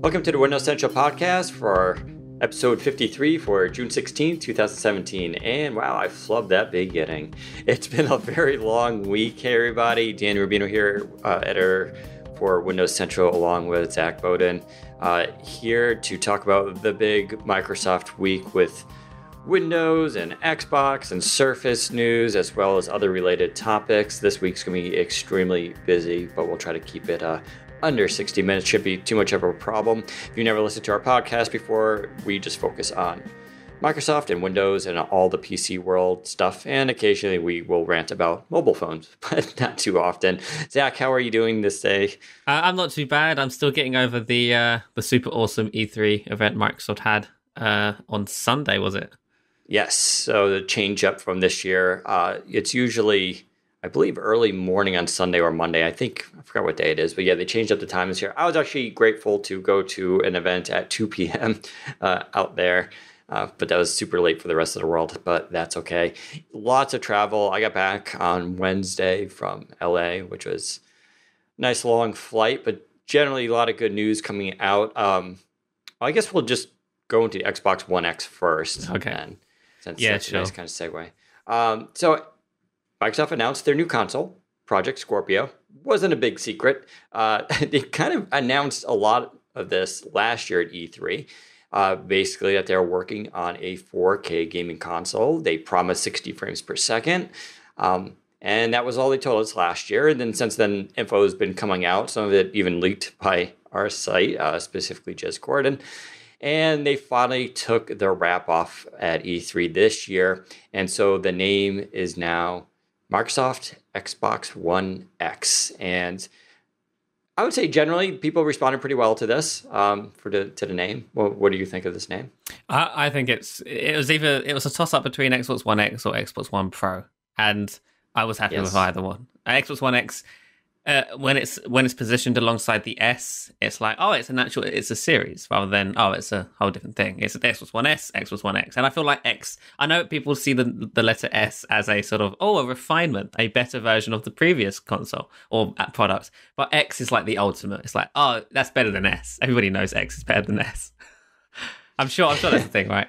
Welcome to the Windows Central podcast for episode 53 for June 16th, 2017. And wow, I flubbed that beginning. It's been a very long week. Hey everybody, Dan Rubino here, editor for Windows Central along with Zach Bowden, here to talk about the big Microsoft week with Windows and Xbox and Surface news, as well as other related topics. This week's going to be extremely busy, but we'll try to keep it under 60 minutes. Shouldn't be too much of a problem. If you never listened to our podcast before, we just focus on Microsoft and Windows and all the PC world stuff, and occasionally we will rant about mobile phones, but not too often. Zach, how are you doing this day? I'm not too bad. I'm still getting over the super awesome E3 event Microsoft had on Sunday, was it? Yes, so the change up from this year, it's usually, I believe, early morning on Sunday or Monday. I forgot what day it is, but yeah, they changed up the time this year. I was actually grateful to go to an event at 2 p.m. Out there, but that was super late for the rest of the world, but that's okay. Lots of travel. I got back on Wednesday from LA, which was a nice long flight, but generally a lot of good news coming out. I guess we'll just go into the Xbox One X first. Okay. Then, since yeah, that's sure. a nice kind of segue. So Microsoft announced their new console, Project Scorpio. Wasn't a big secret. They kind of announced a lot of this last year at E3. Basically, that they're working on a 4K gaming console. They promised 60 frames per second. And that was all they told us last year. And then since then, info has been coming out. Some of it even leaked by our site, specifically Jez Corden. And they finally took their wrap off at E3 this year. And so the name is now Microsoft Xbox One X. And I would say generally people responded pretty well to this, to the name. What do you think of this name? I think it was a toss up between Xbox One X or Xbox One Pro, and I was happy with either one. Xbox One X, when it's positioned alongside the S, it's like, oh, it's a series rather than, oh, it's a whole different thing. It's Xbox One S, Xbox One X. And I feel like X, I know people see the letter S as a sort of, a refinement, a better version of the previous console or product. But X is like the ultimate. It's like, oh, that's better than S. Everybody knows X is better than S. I'm sure that's the thing, right?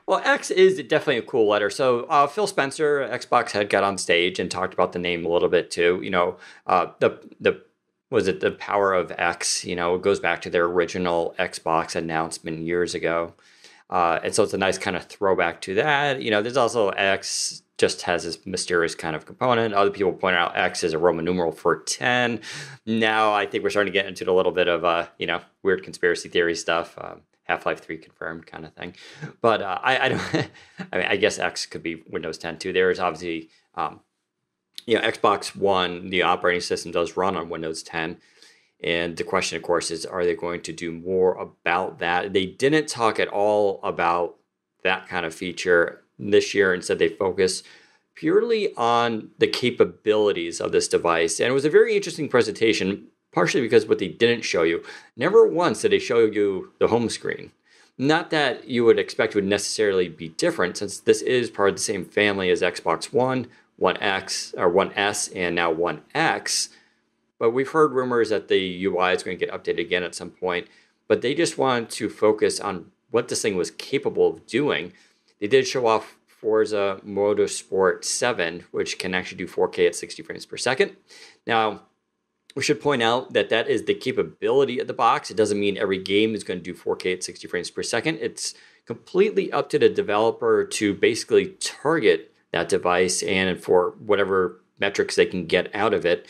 Well, X is definitely a cool letter. So Phil Spencer, Xbox head, got on stage and talked about the name a little bit too. You know, the power of X? You know, it goes back to their original Xbox announcement years ago. And so it's a nice kind of throwback to that. You know, there's also X just has this mysterious kind of component. Other people point out X is a Roman numeral for 10. Now I think we're starting to get into a little bit of, weird conspiracy theory stuff. Half-Life 3 confirmed kind of thing. But I don't. I mean, I guess X could be Windows 10 too. There is obviously, Xbox One, the operating system does run on Windows 10. And the question, of course, is, are they going to do more about that? They didn't talk at all about that kind of feature this year. Instead, they focus purely on the capabilities of this device. And it was a very interesting presentation, partially because what they didn't show you, never once did they show you the home screen. Not that you would expect would necessarily be different, since this is part of the same family as Xbox One, One X, or One S, and now One X. But we've heard rumors that the UI is going to get updated again at some point. But they just wanted to focus on what this thing was capable of doing. They did show off Forza Motorsport 7, which can actually do 4K at 60 frames per second. Now, we should point out that that is the capability of the box. It doesn't mean every game is going to do 4K at 60 frames per second. It's completely up to the developer to basically target that device and for whatever metrics they can get out of it.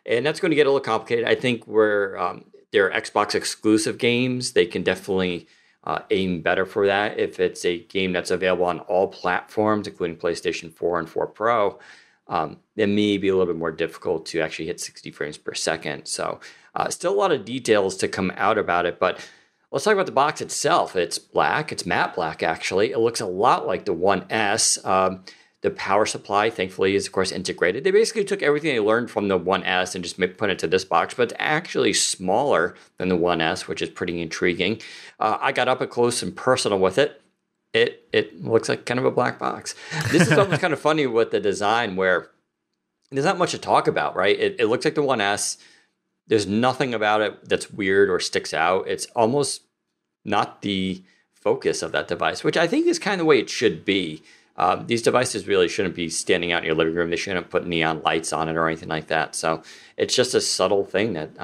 And that's going to get a little complicated. I think where there are Xbox exclusive games, they can definitely aim better for that. If it's a game that's available on all platforms, including PlayStation 4 and 4 Pro, it may be a little bit more difficult to actually hit 60 frames per second. So still a lot of details to come out about it. But let's talk about the box itself. It's black. It's matte black, actually. It looks a lot like the One S. The power supply, thankfully, is, of course, integrated. They basically took everything they learned from the One S and just put it to this box, but it's actually smaller than the One S, which is pretty intriguing. I got up close and personal with it. It looks like kind of a black box. This is almost kind of funny with the design where there's not much to talk about, right? It looks like the One S. There's nothing about it that's weird or sticks out. It's almost not the focus of that device, which I think is kind of the way it should be. These devices really shouldn't be standing out in your living room. They shouldn't put neon lights on it or anything like that. So it's just a subtle thing that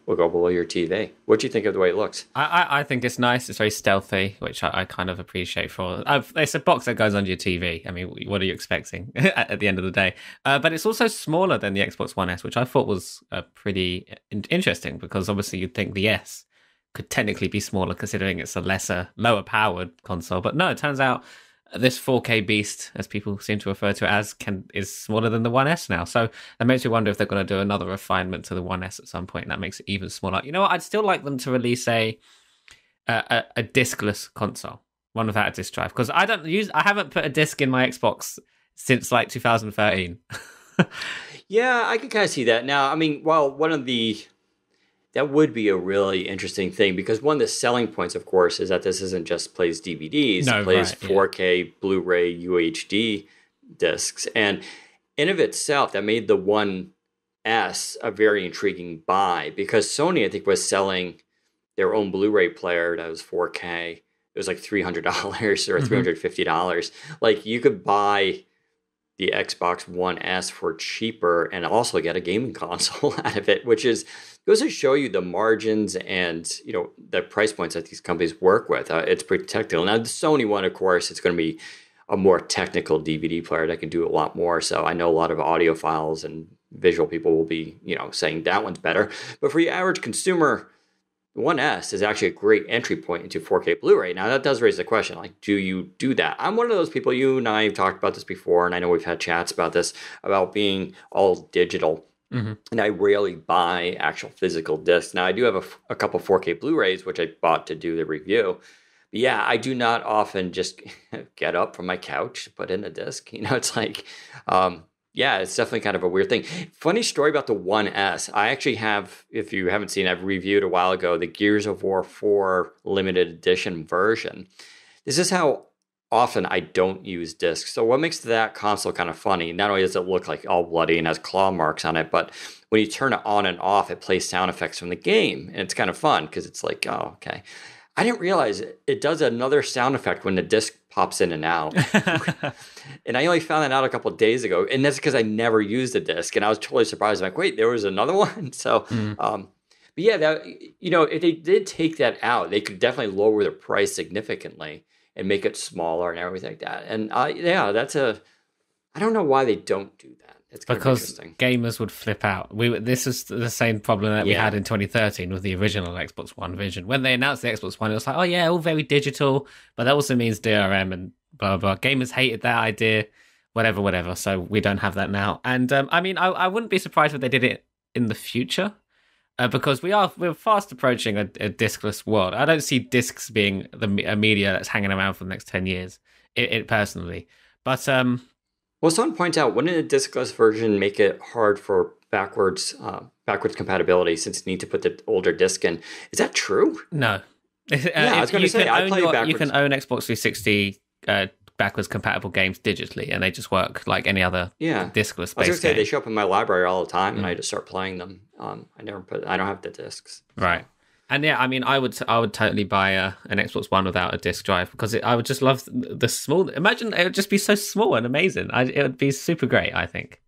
will go below your TV. What do you think of the way it looks? I think it's nice. It's very stealthy, which I kind of appreciate. It's a box that goes under your TV. I mean, what are you expecting at the end of the day? But it's also smaller than the Xbox One S, which I thought was pretty interesting, because obviously you'd think the S could technically be smaller considering it's a lower powered console. But no, it turns out this 4K beast, as people seem to refer to it as, is smaller than the One S now. So that makes me wonder if they're going to do another refinement to the One S at some point, and that makes it even smaller. You know what? I'd still like them to release a discless console, one without a disc drive, because I haven't put a disc in my Xbox since like 2013. Yeah, I can kind of see that. Now, I mean, that would be a really interesting thing, because one of the selling points, of course, is that this isn't just plays DVDs. It plays 4K, Blu-ray, UHD discs. And in of itself, that made the One S a very intriguing buy, because Sony, I think, was selling their own Blu-ray player that was 4K. It was like $300 or $350. Like, you could buy the Xbox One S for cheaper and also get a gaming console out of it, which goes to show you the margins and the price points that these companies work with. It's pretty technical. Now, the Sony one, of course, it's going to be a more technical DVD player that can do a lot more. So I know a lot of audiophiles and visual people will be saying that one's better. But for your average consumer, the One S is actually a great entry point into 4K Blu-ray. Now, that does raise the question, like, do you do that? I'm one of those people, you and I have talked about this before, and I know we've had chats about this, about being all digital. Mm-hmm. And I rarely buy actual physical discs. Now, I do have a couple 4K Blu-rays, which I bought to do the review. But yeah, I do not often just get up from my couch, put in a disc. It's like... yeah, it's definitely kind of a weird thing. Funny story about the One S. I actually have, if you haven't seen, I've reviewed a while ago the Gears of War 4 limited edition version. This is how often I don't use discs. So what makes that console kind of funny, not only does it look like all bloody and has claw marks on it, but when you turn it on and off, it plays sound effects from the game. And it's kind of fun because it's like, oh, okay. I didn't realize it does another sound effect when the disc pops in and out. And I only found that out a couple of days ago. And that's because I never used a disc. And I was totally surprised. I'm like, wait, there was another one? So, but yeah, that, if they did take that out, they could definitely lower the price significantly and make it smaller and everything like that. And I don't know why they don't do that. It's kind of interesting. Gamers would flip out. This is the same problem that we had in 2013 with the original Xbox One vision. When they announced the Xbox One, it was like, oh yeah, all very digital, but that also means DRM and blah, blah, blah. Gamers hated that idea, whatever. So we don't have that now. And I mean, I wouldn't be surprised if they did it in the future, because we're fast approaching a discless world. I don't see discs being a media that's hanging around for the next 10 years, it personally. But... well, someone points out, wouldn't a discless version make it hard for backwards compatibility, since you need to put the older disc in? Is that true? No. I was going to say, I play backwards. You can own Xbox 360 backwards compatible games digitally, and they just work like any other discless-based game. I was going to say, they show up in my library all the time, and I just start playing them. I don't have the discs. So. Right. And yeah, I mean, I would totally buy an Xbox One without a disc drive, because I would just love the small. Imagine it would just be so small and amazing. It would be super great, I think.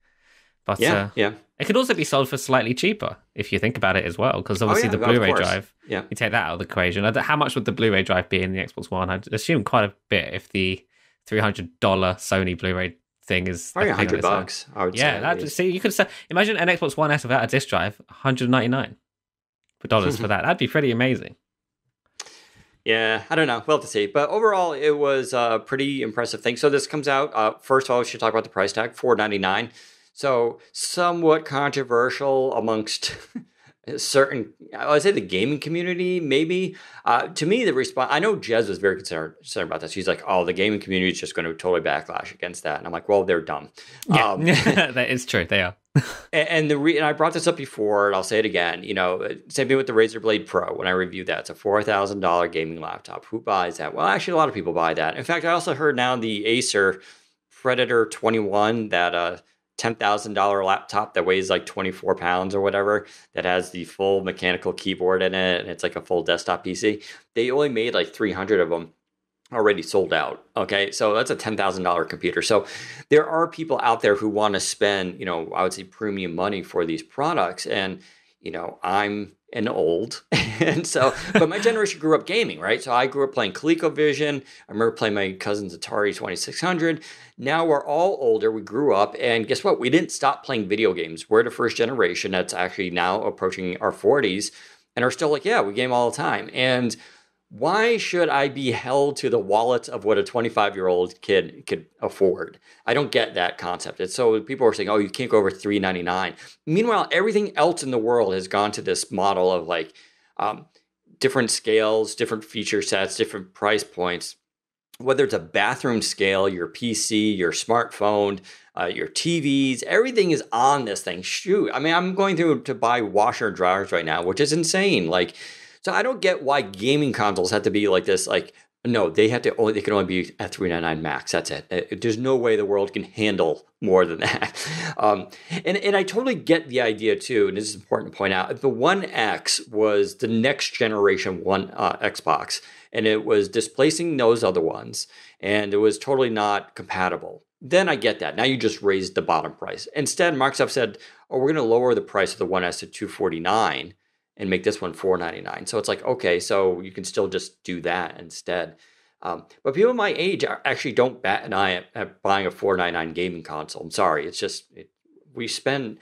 But it could also be sold for slightly cheaper if you think about it as well, because obviously the Blu-ray drive, you take that out of the equation. How much would the Blu-ray drive be in the Xbox One? I'd assume quite a bit if the $300 Sony Blu-ray thing is probably $100. I would say. See, you could imagine an Xbox One S without a disc drive, $199 for that. That'd be pretty amazing. Yeah, I don't know. We'll have to see. But overall, it was a pretty impressive thing. So this comes out, first of all, we should talk about the price tag, $499. So somewhat controversial amongst certain, I'd say the gaming community, maybe. To me, the response, I know Jez was very concerned about this. He's like, oh, the gaming community is just going to totally backlash against that. And I'm like, well, they're dumb. Yeah, that is true. They are. And I brought this up before, and I'll say it again. Same thing with the Razer Blade Pro. When I reviewed that, it's a $4,000 gaming laptop. Who buys that? Well, actually, a lot of people buy that. In fact, I also heard now the Acer Predator 21 that $10,000 laptop that weighs like 24 pounds or whatever, that has the full mechanical keyboard in it, and it's like a full desktop PC. They only made like 300 of them, already sold out. Okay. So that's a $10,000 computer. So there are people out there who want to spend, I would say premium money for these products. And, I'm an old. And so, but my generation grew up gaming, right? So I grew up playing ColecoVision. I remember playing my cousin's Atari 2600. Now we're all older. We grew up. And guess what? We didn't stop playing video games. We're the first generation that's actually now approaching our 40s and are still like, yeah, we game all the time. And why should I be held to the wallets of what a 25-year-old kid could afford? I don't get that concept. And so people are saying, oh, you can't go over $399. Meanwhile, everything else in the world has gone to this model of like different scales, different feature sets, different price points. Whether it's a bathroom scale, your PC, your smartphone, your TVs, everything is on this thing. Shoot, I mean, I'm going through to buy washer and dryers right now, which is insane. Like, so I don't get why gaming consoles have to be like this. Like, no, they can only be at $399 max. That's it. There's no way the world can handle more than that. And I totally get the idea too. And this is important to point out. The One X was the next generation Xbox, and it was displacing those other ones, and it was totally not compatible. Then I get that. Now you just raised the bottom price. Instead, Microsoft said, "Oh, we're going to lower the price of the One S to $249." And make this one $499. So it's like, okay, so you can still just do that instead. But people my age actually don't bat an eye at buying a $499 gaming console. I'm sorry. It's just, we spend,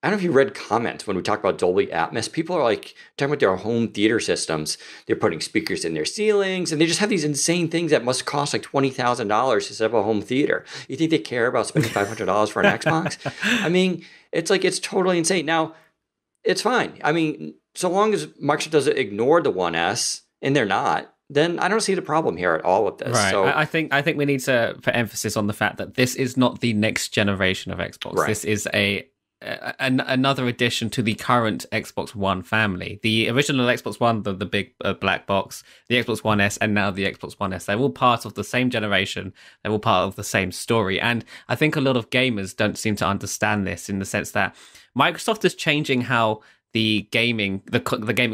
I don't know if you read comments when we talk about Dolby Atmos. People are like talking about their home theater systems. They're putting speakers in their ceilings, and they just have these insane things that must cost like $20,000 to set up a home theater. You think they care about spending $500 for an Xbox? I mean, it's like, it's totally insane. Now, it's fine. I mean, so long as Microsoft doesn't ignore the One S, and they're not, then I don't see the problem here at all with this. Right. So I think we need to put emphasis on the fact that this is not the next generation of Xbox. Right. This is another addition to the current Xbox One family. The original Xbox One, the big black box, the Xbox One S, and now the Xbox One S. They're all part of the same generation. They're all part of the same story. And I think a lot of gamers don't seem to understand this, in the sense that Microsoft is changing how the gaming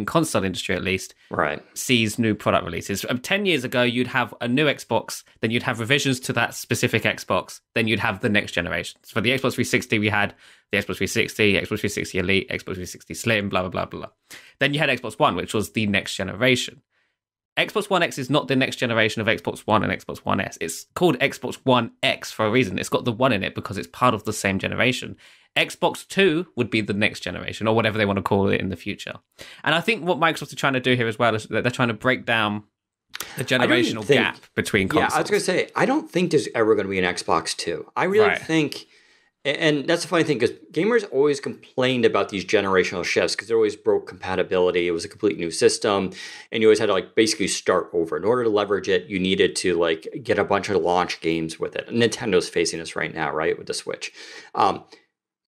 console industry, at least, right, sees new product releases. 10 years ago, you'd have a new Xbox, then you'd have revisions to that specific Xbox, then you'd have the next generation. So for the Xbox 360, we had the Xbox 360, Xbox 360 Elite, Xbox 360 Slim, blah, blah, blah, blah. Then you had Xbox One, which was the next generation. Xbox One X is not the next generation of Xbox One and Xbox One S. It's called Xbox One X for a reason. It's got the one in it because it's part of the same generation. Xbox 2 would be the next generation, or whatever they want to call it in the future. And I think what Microsoft are trying to do here as well is that they're trying to break down the generational gap between consoles. Yeah, I was going to say, I don't think there's ever going to be an Xbox 2. I really think, and that's the funny thing, because gamers always complained about these generational shifts because it always broke compatibility. It was a complete new system, and you always had to like basically start over. In order to leverage it, you needed to like get a bunch of launch games with it. And Nintendo's facing this right now, right, with the Switch.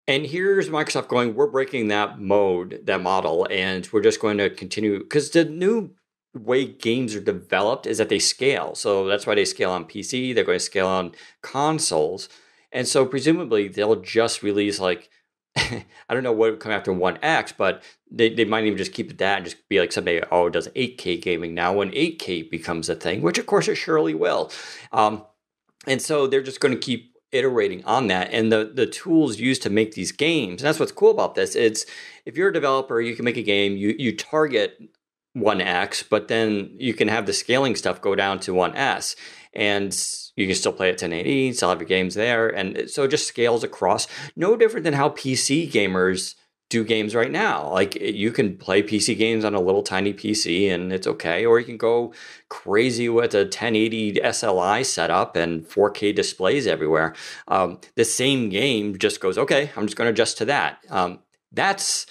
And here's Microsoft going, we're breaking that model, and we're just going to continue, because the new way games are developed is that they scale. So that's why they scale on PC. They're going to scale on consoles. And so presumably they'll just release like, I don't know what would come after One X, but they might even just keep it that and just be like someday, oh, it does 8K gaming now when 8K becomes a thing, which of course it surely will. And so they're just going to keep iterating on that, and the tools used to make these games. And that's what's cool about this. It's, if you're a developer, you can make a game, you target 1X, but then you can have the scaling stuff go down to 1S, and you can still play at 1080, still have your games there. And so it just scales across, no different than how PC gamers do games right now. Like, you can play PC games on a little tiny PC and it's okay, or you can go crazy with a 1080 SLI setup and 4K displays everywhere. The same game just goes, okay, I'm just going to adjust to that. That's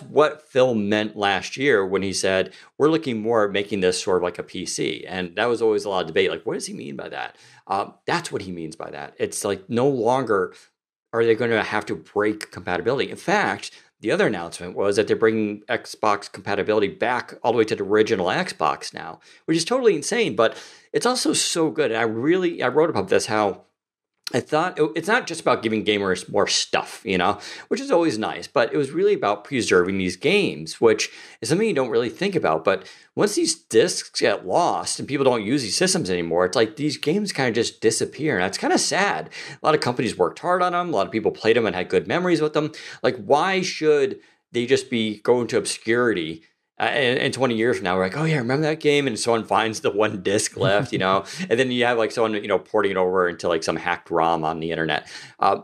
what Phil meant last year when he said, we're looking more at making this sort of like a PC. And that was always a lot of debate. Like, what does he mean by that? That's what he means by that. It's like, no longer are they going to have to break compatibility. In fact, the other announcement was that they're bringing Xbox compatibility back all the way to the original Xbox now, which is totally insane, but it's also so good. And I wrote about this, how I thought it's not just about giving gamers more stuff, which is always nice, but it was really about preserving these games, which is something you don't really think about. But once these discs get lost and people don't use these systems anymore, it's like these games kind of just disappear. And that's kind of sad. A lot of companies worked hard on them. A lot of people played them and had good memories with them. Like, why should they just be going to obscurity? And 20 years from now, we're like, oh yeah, remember that game? And someone finds the one disc left, and then you have like someone, porting it over into like some hacked ROM on the internet.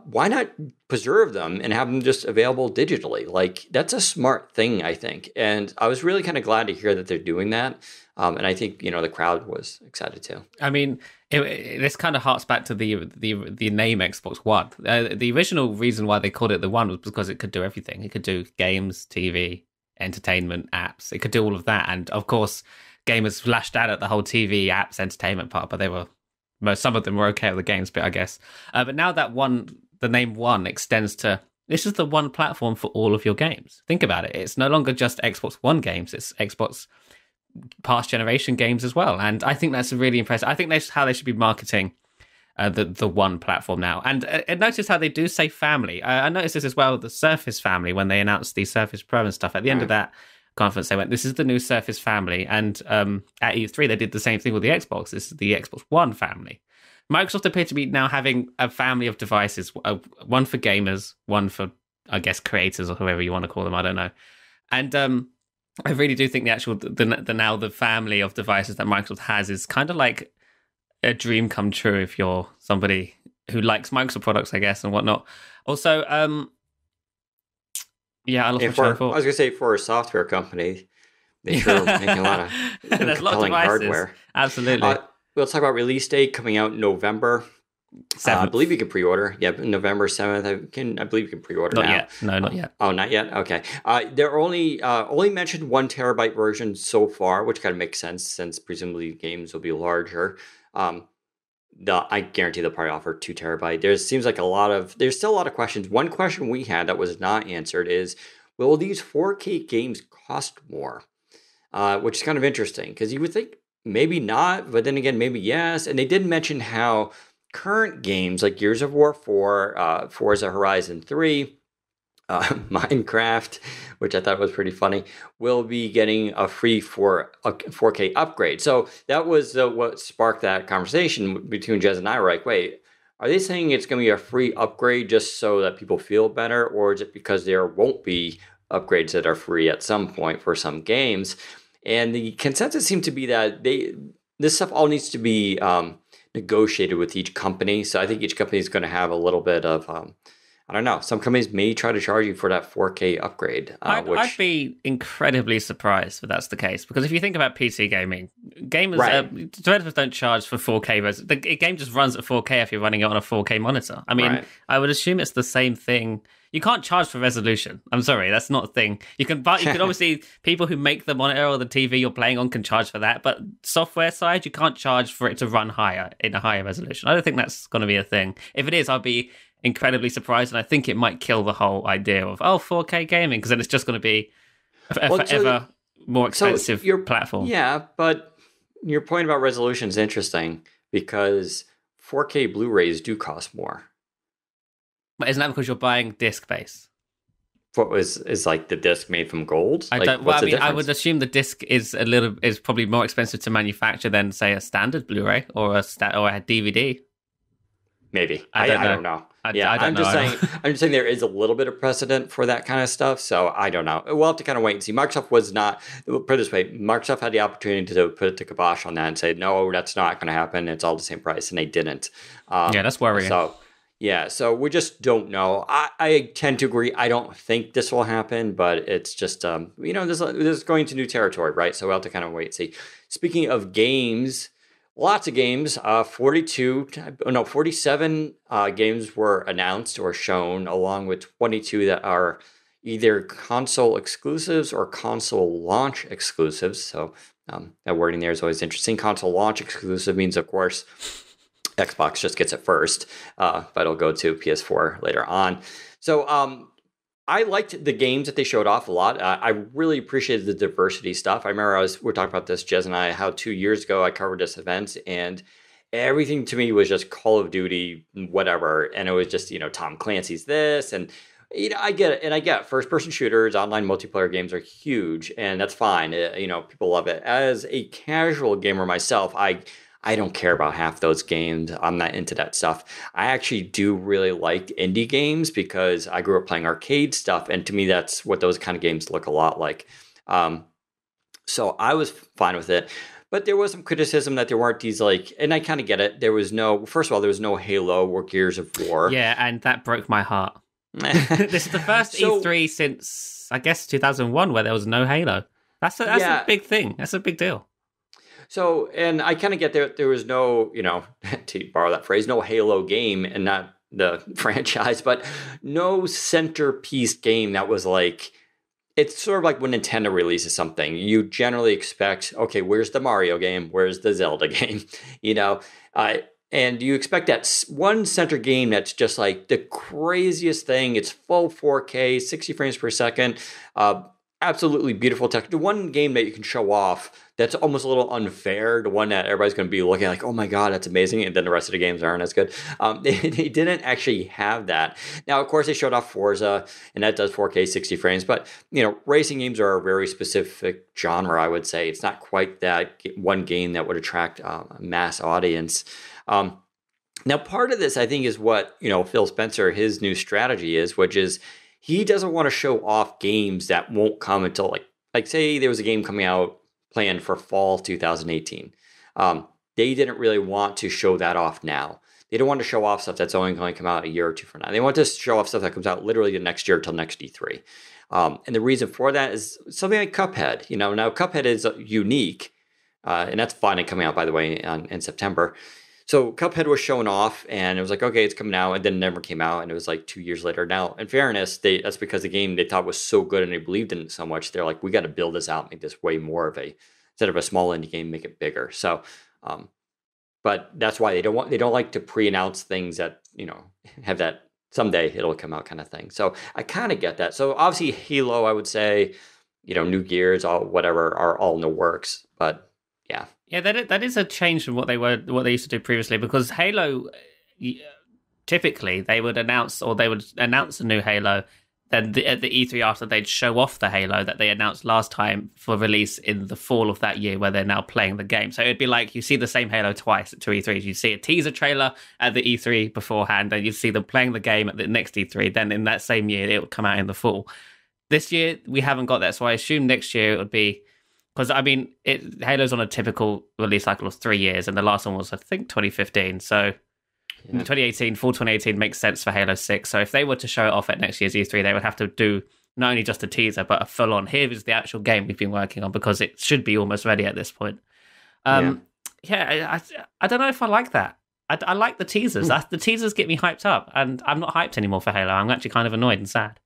Why not preserve them and have them just available digitally? Like, that's a smart thing, I think. And I was really kind of glad to hear that they're doing that. And I think, the crowd was excited too. I mean, this kind of harks back to the name Xbox One. The original reason why they called it the One was because it could do everything. It could do games, TV, entertainment, apps. It could do all of that. And of course, gamers lashed out at the whole TV, apps, entertainment part, but some of them were okay with the games bit, I guess. But now that the name One extends to, this is the one platform for all of your games. Think about it. It's no longer just Xbox One games. It's Xbox past generation games as well. And I think that's really impressive. I think that's how they should be marketing the One platform now. And notice how they do say family. I noticed this as well, the Surface family, when they announced the Surface Pro and stuff. At the end of that conference, they went, this is the new Surface family. And at E3, they did the same thing with the Xbox. This is the Xbox One family. Microsoft appear to be now having a family of devices, one for gamers, one for, I guess, creators or whoever you want to call them. I don't know. And I really do think the family of devices that Microsoft has is kind of like a dream come true if you're somebody who likes Microsoft products, I guess, and whatnot. Also, I lost my train of thought. I was going to say, for a software company, they sure are making a lot of compelling hardware. Absolutely. We'll talk about release date coming out in November 7th. I believe you can pre-order. Yeah, November 7th. I believe you can pre-order not now. Yet. No, not yet. Oh, not yet? Okay. They're only mentioned 1 terabyte version so far, which kind of makes sense since presumably games will be larger. I guarantee they'll probably offer 2 terabyte. There's still a lot of questions. One question we had that was not answered is, will these 4K games cost more? Which is kind of interesting because you would think maybe not, but then again, maybe yes. And they did mention how current games like Gears of War 4, Forza Horizon 3, Minecraft, which I thought was pretty funny, will be getting a free 4K upgrade. So that was what sparked that conversation between Jez and I. We're like, wait, are they saying it's going to be a free upgrade just so that people feel better? Or is it because there won't be upgrades that are free at some point for some games? And the consensus seemed to be that this stuff all needs to be negotiated with each company. So I think each company is going to have a little bit of, I don't know. Some companies may try to charge you for that 4K upgrade. I'd be incredibly surprised if that's the case. Because if you think about PC gaming, gamers, developers don't charge for 4K. The game just runs at 4K if you're running it on a 4K monitor. I mean, I would assume it's the same thing. You can't charge for resolution. I'm sorry, that's not a thing. You can obviously, people who make the monitor or the TV you're playing on can charge for that, but software side, you can't charge for it to run higher in a higher resolution. I don't think that's going to be a thing. If it is, I'll be incredibly surprised, and I think it might kill the whole idea of 4K gaming, because then it's just going to be forever more expensive platform. Yeah, but your point about resolution is interesting because 4K Blu-rays do cost more. But isn't that because you're buying disc base? What is like the disc made from gold? I would assume the disc is probably more expensive to manufacture than, say, a standard Blu-ray or a DVD. Maybe I don't know. I'm just saying there is a little bit of precedent for that kind of stuff. So I don't know. We'll have to kind of wait and see. Microsoft was not, put it this way, Microsoft had the opportunity to put it to kibosh on that and say, no, that's not going to happen. It's all the same price, and they didn't. That's worrying. So we just don't know. I tend to agree. I don't think this will happen, but it's just, this is going to new territory, right? So we'll have to kind of wait and see. Speaking of games, lots of games, 47 games were announced or shown, along with 22 that are either console exclusives or console launch exclusives. So that wording there is always interesting. Console launch exclusive means, of course, Xbox just gets it first, but it'll go to PS4 later on. So I liked the games that they showed off a lot. I really appreciated the diversity stuff. I remember we were talking about this, Jez and I, how 2 years ago I covered this event, and everything to me was just Call of Duty, whatever. And it was just, Tom Clancy's this. And, I get it. And I get first person shooters, online multiplayer games are huge. And that's fine. People love it. As a casual gamer myself, I don't care about half those games. I'm not into that stuff. I actually do really like indie games because I grew up playing arcade stuff. And to me, that's what those kind of games look a lot like. So I was fine with it. But there was some criticism that there weren't these and I kind of get it. First of all, there was no Halo or Gears of War. Yeah, and that broke my heart. This is the first E3 since, I guess, 2001 where there was no Halo. That's a big thing. That's a big deal. So, and I kind of get there was no, to borrow that phrase, no Halo game, and not the franchise, but no centerpiece game that was it's sort of like when Nintendo releases something, you generally expect, okay, where's the Mario game? Where's the Zelda game? And you expect that one center game that's just the craziest thing. It's full 4K, 60 frames per second, absolutely beautiful tech. The one game that you can show off that's almost a little unfair, the one that everybody's going to be looking oh my God, that's amazing. And then the rest of the games aren't as good. They didn't actually have that. Now, of course, they showed off Forza, and that does 4K 60 frames. But, racing games are a very specific genre, I would say. It's not quite that one game that would attract a mass audience. Now, part of this, I think, is what, Phil Spencer, his new strategy is, which is he doesn't want to show off games that won't come until say there was a game coming out planned for fall 2018. They didn't really want to show that off now. They don't want to show off stuff that's only going to come out a year or two from now. They want to show off stuff that comes out literally the next year until next E3. And the reason for that is something like Cuphead. Now Cuphead is unique, and that's finally coming out, by the way, in September. So Cuphead was shown off, and it was okay, it's coming out, and then it never came out, and it was 2 years later. Now, in fairness, that's because the game they thought was so good and they believed in it so much. They're we got to build this out, make this way more of instead of a small indie game, make it bigger. So, but that's why they don't like to pre-announce things that have that someday it'll come out kind of thing. So I kind of get that. So obviously Halo, I would say, new Gears, whatever are all in the works, but. Yeah. Yeah, that is a change from what they used to do previously, because Halo, typically they would announce a new Halo, then at the E3 after they'd show off the Halo that they announced last time for release in the fall of that year, where they're now playing the game. So it'd be you see the same Halo twice at two E3s. You see a teaser trailer at the E3 beforehand, then you see them playing the game at the next E3. Then in that same year, it would come out in the fall. This year, we haven't got that, so I assume next year it would be... Because, Halo's on a typical release cycle of 3 years, and the last one was, I think, 2015. So, 2018, fall 2018 makes sense for Halo 6. So, if they were to show it off at next year's E3, they would have to do not only just a teaser, but a full-on, here is the actual game we've been working on, because it should be almost ready at this point. I don't know if I like that. I like the teasers. The teasers get me hyped up, and I'm not hyped anymore for Halo. I'm actually kind of annoyed and sad.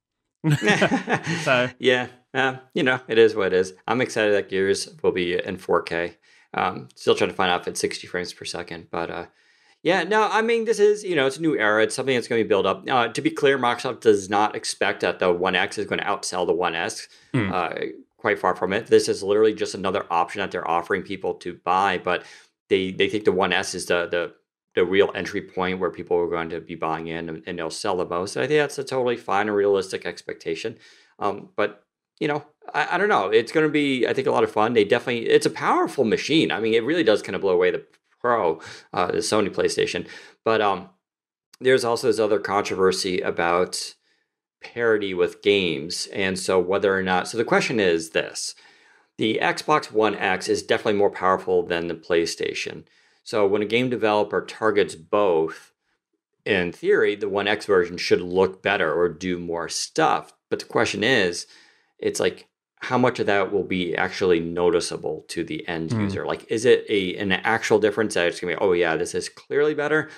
So yeah. It is what it is. I'm excited that Gears will be in 4K. Still trying to find out if it's 60 frames per second. But this is, it's a new era. It's something that's going to be built up. To be clear, Microsoft does not expect that the One X is going to outsell the One S. Quite far from it. This is literally just another option that they're offering people to buy. But they think the One S is the real entry point where people are going to be buying in, and they'll sell the most. And I think that's a totally fine and realistic expectation. But I don't know. It's going to be, I think, a lot of fun. It's a powerful machine. It really does kind of blow away the Pro, the Sony PlayStation. But there's also this other controversy about parity with games. And so whether or not, so the question is this: the Xbox One X is definitely more powerful than the PlayStation. So when a game developer targets both, in theory, the One X version should look better or do more stuff. But the question is, it's how much of that will be actually noticeable to the end user? Is it an actual difference that it's going to be, oh yeah, this is clearly better?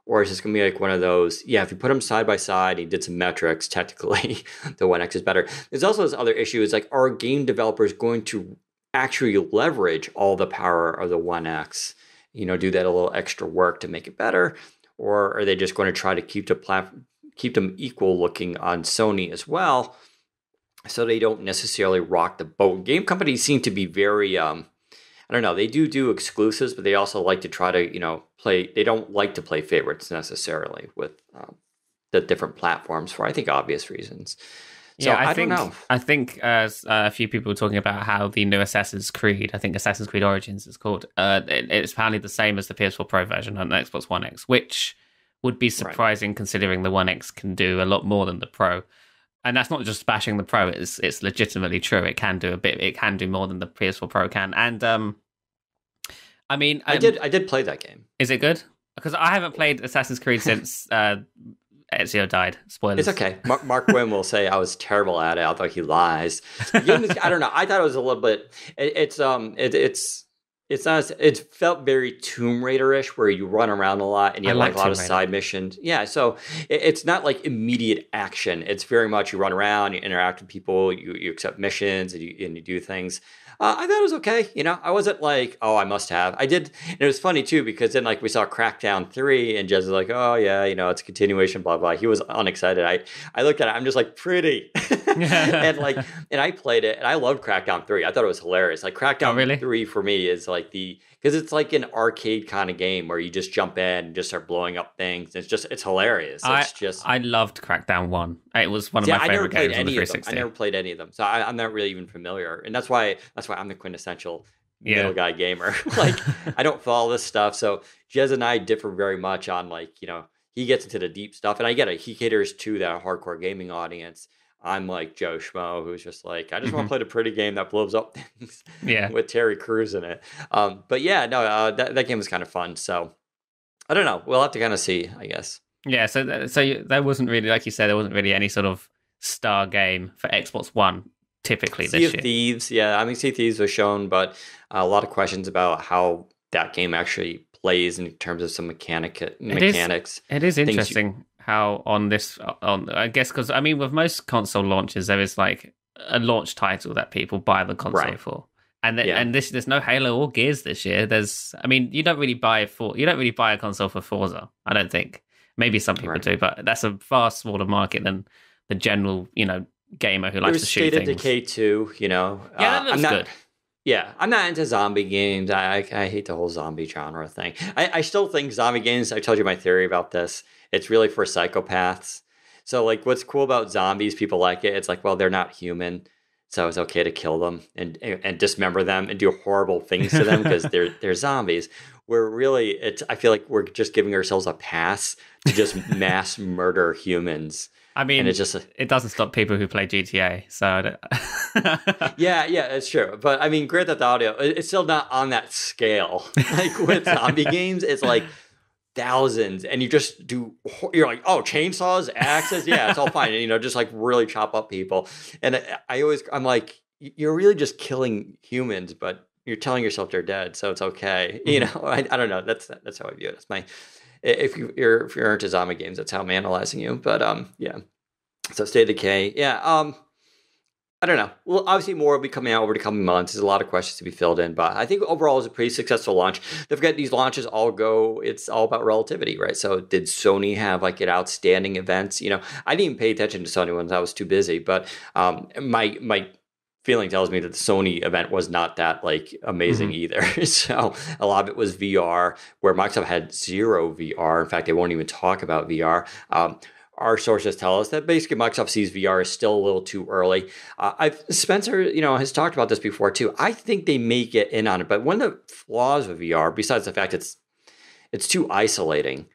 Or is this going to be one of those, if you put them side by side, he did some metrics, technically, the One X is better. There's also this other issue, is are game developers going to actually leverage all the power of the One X? Do that a little extra work to make it better? Or are they just going to try to keep them equal looking on Sony as well, so they don't necessarily rock the boat? Game companies seem to be very, I don't know. They do exclusives, but they also like to try to play. They don't like to play favorites necessarily with the different platforms for I think obvious reasons. So Yeah, I don't know. I think a few people were talking about how the new Assassin's Creed, I think Assassin's Creed Origins is called, it's apparently the same as the PS4 Pro version on the Xbox One X, which would be surprising considering the One X can do a lot more than the Pro. And that's not just bashing the Pro; it's legitimately true. It can do a bit. It can do more than the PS4 Pro can. And I mean, I did play that game. Is it good? Because I haven't played Assassin's Creed since Ezio died. Spoilers. It's okay. Mark Wynn will say I was terrible at it, although he lies. The game is, I don't know. I thought it was a little bit. It's not. It felt very Tomb Raider-ish, where you run around a lot and you have like a lot of side missions. Yeah, so it's not like immediate action. It's very much you run around, you interact with people, you accept missions, and you do things. I thought it was okay. I wasn't like, oh, I must have. I did. And it was funny too, because then like we saw Crackdown 3 and Jez was like, oh yeah, it's a continuation, blah, blah. He was unexcited. I looked at it. I'm just like, pretty. and I played it and I loved Crackdown 3. I thought it was hilarious. Like Crackdown 3 for me is like because it's like an arcade kind of game where you just jump in and just start blowing up things. It's hilarious. I loved Crackdown 1. It was one of my favorite games on the 360. I never played any of them. So I'm not really even familiar. And that's why I'm the quintessential middle guy gamer. Like I don't follow this stuff. So Jez and I differ very much on like, he gets into the deep stuff and I get it. He caters to that hardcore gaming audience. I'm like Joe Schmo, who's just like, I just want to play the pretty game that blows up things with Terry Crews in it. But yeah, no, that game was kind of fun. So I don't know. We'll have to kind of see, I guess. Yeah, so there wasn't really, like you said, there wasn't really any sort of star game for Xbox One typically this year. Sea of Thieves, yeah. I mean, Sea of Thieves was shown, but a lot of questions about how that game actually plays in terms of some mechanics. It is interesting how on I guess, because I mean with most console launches there is like a launch title that people buy the console for, and there's no Halo or Gears this year. You don't really buy a console for Forza. I don't think. Maybe some people do, but that's a far smaller market than the general gamer who likes to shoot things. State of Decay 2, yeah, that looks good. Yeah, I'm not into zombie games. I hate the whole zombie genre thing. I still think zombie games, I told you my theory about this, it's really for psychopaths. So, like, what's cool about zombies, people like it, it's like, well, they're not human, so it's okay to kill them and dismember them and do horrible things to them because they're zombies. Where really, I feel like we're just giving ourselves a pass to just mass murder humans. I mean, it doesn't stop people who play GTA. So yeah, it's true. But I mean, Grand Theft Auto, it's still not on that scale. Like with zombie games, it's like thousands, and you're like, oh, chainsaws, axes, yeah, it's all fine. And, just like really chop up people. And I'm like, you're really just killing humans, but you're telling yourself they're dead, so it's okay. I don't know. That's how I view it. That's my. If you're into zombie games, that's how I'm analyzing you. But yeah. So State of Decay, yeah. I don't know. Well, obviously more will be coming out over the coming months. There's a lot of questions to be filled in, but I think overall it was a pretty successful launch. Don't forget these launches it's all about relativity, right? So did Sony have like an outstanding events? I didn't even pay attention to Sony ones. I was too busy, but my feeling tells me that the Sony event was not that like amazing either. So a lot of it was VR, where Microsoft had zero VR. In fact, they won't even talk about VR. Our sources tell us that basically Microsoft sees VR is still a little too early. Spencer, has talked about this before too. I think they may get in on it, but one of the flaws with VR, besides the fact it's too isolating,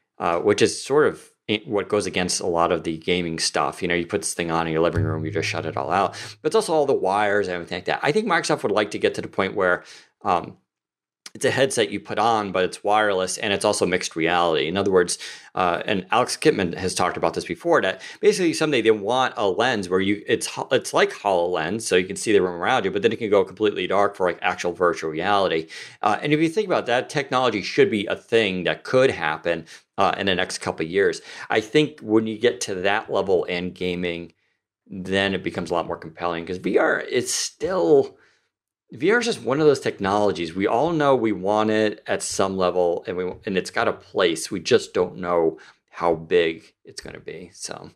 which is sort of what goes against a lot of the gaming stuff. You put this thing on in your living room, you just shut it all out. But it's also all the wires and everything like that. I think Microsoft would like to get to the point where it's a headset you put on, but it's wireless and it's also mixed reality. In other words, and Alex Kipman has talked about this before, that basically someday they want a lens where it's like HoloLens, so you can see the room around you, but then it can go completely dark for like actual virtual reality. And if you think about that, technology should be a thing that could happen in the next couple of years. I think when you get to that level in gaming, then it becomes a lot more compelling, because VR is just one of those technologies. We all know we want it at some level, and it's got a place. We just don't know how big it's going to be. So,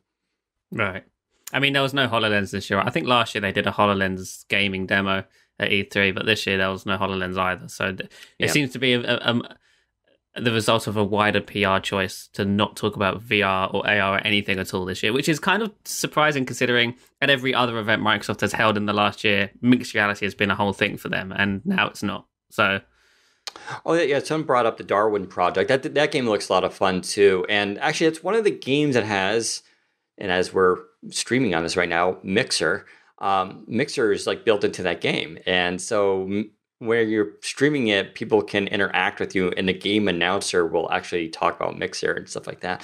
right. I mean, there was no HoloLens this year. I think last year they did a HoloLens gaming demo, at E3, but this year there was no HoloLens either. So it Yeah. seems to be the result of a wider PR choice to not talk about VR or AR or anything at all this year, which is kind of surprising considering at every other event Microsoft has held in the last year, mixed reality has been a whole thing for them, and now it's not. So, Oh yeah, someone brought up the Darwin project. That game looks a lot of fun too. And actually, it's one of the games that has, and as we're streaming on this right now, Mixer. Mixer is like built into that game, and so where you're streaming it, people can interact with you, and the game announcer will actually talk about Mixer and stuff like that.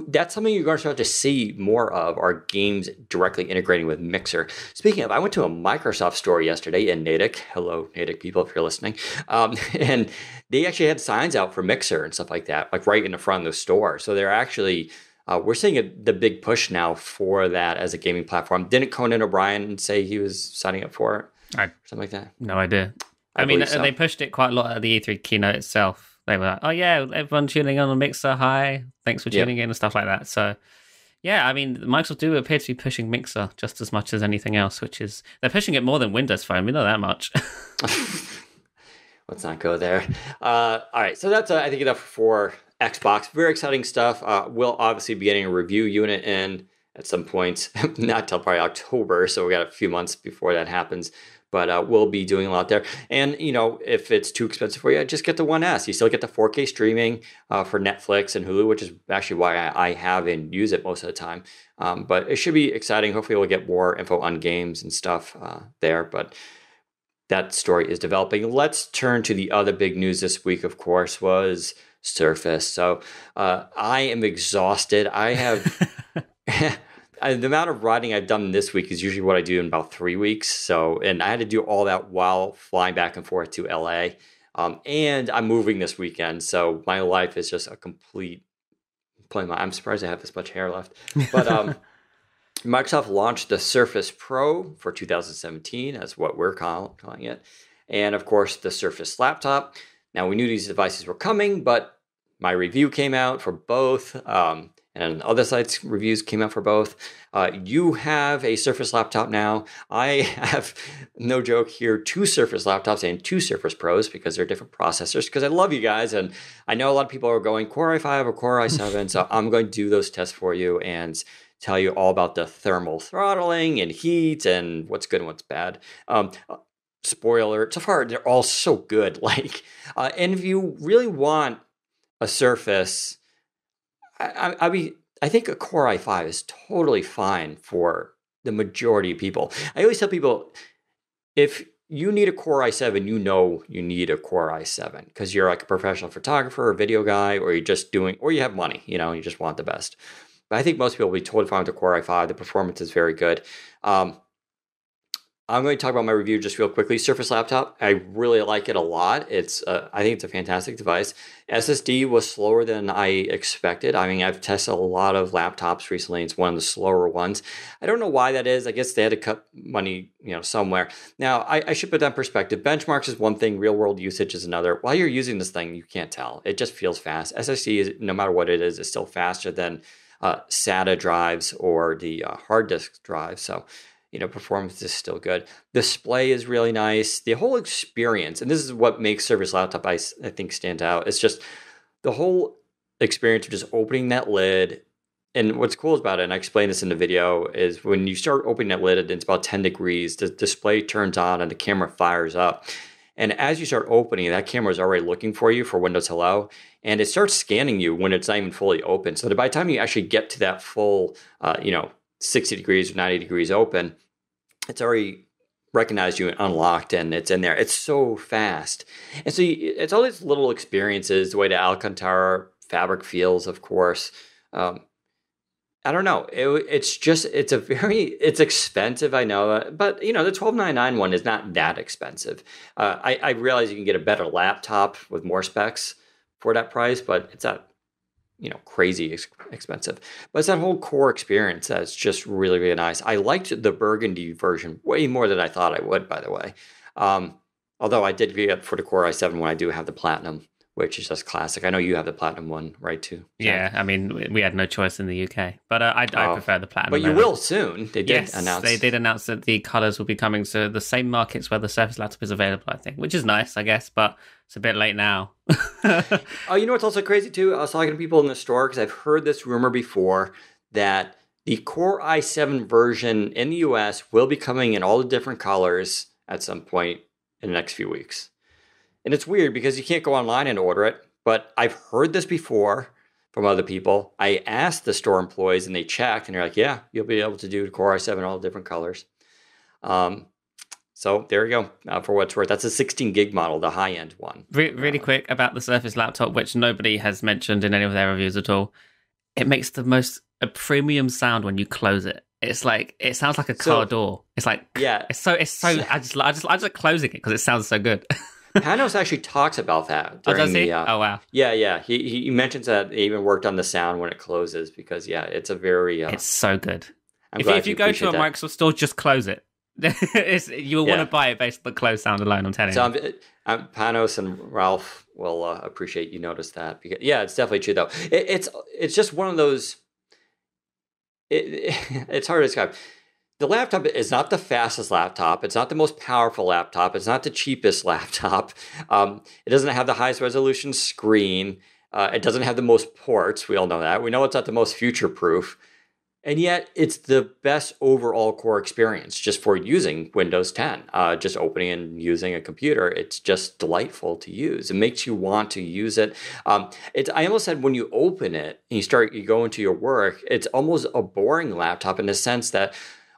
That's something you're going to start to see more of, are games directly integrating with Mixer. Speaking of, I went to a Microsoft store yesterday in Natick. Hello, Natick people, if you're listening. And they actually had signs out for Mixer and stuff like that, like right in the front of the store. So they're actually... we're seeing the big push now for that as a gaming platform. Didn't Conan O'Brien say he was signing up for it? Something like that? No idea. I mean, so. They pushed it quite a lot at the E3 keynote itself. They were like, oh yeah, everyone tuning in on Mixer, hi, thanks for tuning in and stuff like that. So yeah, I mean, Microsoft do appear to be pushing Mixer just as much as anything else, which is, they're pushing it more than Windows Phone. We know that much. Let's not go there. All right, so that's, I think, enough for Xbox. Very exciting stuff. We'll obviously be getting a review unit in at some point, not till probably October, so we got a few months before that happens. But we'll be doing a lot there. And, if it's too expensive for you, just get the 1S. You still get the 4K streaming for Netflix and Hulu, which is actually why I have and use it most of the time. But it should be exciting. Hopefully we'll get more info on games and stuff there. But that story is developing. Let's turn to the other big news this week, of course, was Surface. So I am exhausted. I have... the amount of riding I've done this week is usually what I do in about 3 weeks. So, and I had to do all that while flying back and forth to LA. And I'm moving this weekend. So my life is just a complete play. I'm surprised I have this much hair left. But Microsoft launched the Surface Pro for 2017. That's what we're calling it. And of course, the Surface laptop. Now, we knew these devices were coming, but my review came out for both. And other sites' reviews came out for both. You have a Surface laptop now. I have, no joke here, 2 Surface laptops and 2 Surface Pros because they're different processors. Because I love you guys, and I know a lot of people are going Core i5 or Core i7, so I'm going to do those tests for you and tell you all about the thermal throttling and heat and what's good and what's bad. Spoiler, so far they're all so good. And if you really want a Surface... I think a Core i5 is totally fine for the majority of people. I always tell people, if you need a Core i7, you need a Core i7 because you're like a professional photographer, a video guy, or or you have money, you just want the best. But I think most people will be totally fine with the Core i5. The performance is very good. I'm going to talk about my review just real quickly. Surface laptop, I really like it a lot. I think it's a fantastic device. SSD was slower than I expected. I mean, I've tested a lot of laptops recently. It's one of the slower ones. I don't know why that is. I guess they had to cut money, somewhere. Now, I should put that in perspective. Benchmarks is one thing. Real world usage is another. While you're using this thing, you can't tell. It just feels fast. SSD is, no matter what it is still faster than SATA drives or the hard disk drives. So, performance is still good. Display is really nice. The whole experience, and this is what makes Surface Laptop, I think, stand out. It's just the whole experience of just opening that lid. And what's cool about it, and I explained this in the video, is when you start opening that lid, it's about 10 degrees, the display turns on and the camera fires up. And as you start opening, that camera is already looking for you for Windows Hello, and it starts scanning you when it's not even fully open. So that by the time you actually get to that full, 60 degrees or 90 degrees open, it's already recognized you and unlocked, and it's in there. It's so fast. And so it's all these little experiences, the way the Alcantara fabric feels, of course. I don't know. It's expensive, I know, but the $1299 one is not that expensive. I realize you can get a better laptop with more specs for that price, but it's not crazy expensive. But it's that whole core experience that's just really, really nice. I liked the burgundy version way more than I thought I would, by the way. Although I did get it for the Core i7 when I do have the platinum which is just classic. I know you have the platinum one, right, too? Zach? Yeah, I mean, we had no choice in the UK, but I prefer the platinum. But you will soon. They did announce. They did announce that the colors will be coming to the same markets where the Surface Laptop is available, I think, which is nice, I guess, but it's a bit late now. Oh, you know what's also crazy, too? I was talking to people in the store because I've heard this rumor before that the Core i7 version in the US will be coming in all the different colors at some point in the next few weeks. And it's weird because you can't go online and order it, but I've heard this before from other people. I asked the store employees and they checked and they're like, yeah, you'll be able to do the Core i7 all different colors. So there you go. For what it's worth, that's a 16 gig model, the high end one. Really quick about the Surface Laptop, which nobody has mentioned in any of their reviews at all. It makes a premium sound when you close it. It's like, it sounds like a car door. It's like, yeah, it's so. I just like closing it because it sounds so good. Panos actually talks about that. Does he? Oh, wow. Yeah. He mentions that he even worked on the sound when it closes because, yeah, it's a very... it's so good. If you go to a Microsoft store, just close it. You will want to buy it based on the close sound alone, I'm telling you. Panos and Ralph will appreciate you notice that. Because, yeah, it's definitely true, though. It's just one of those... It's hard to describe. The laptop is not the fastest laptop. It's not the most powerful laptop. It's not the cheapest laptop. It doesn't have the highest resolution screen. It doesn't have the most ports. We all know that. We know it's not the most future-proof. And yet, it's the best overall core experience just for using Windows 10. Just opening and using a computer, it's just delightful to use. It makes you want to use it. I almost said when you open it and you go into your work, it's almost a boring laptop in the sense that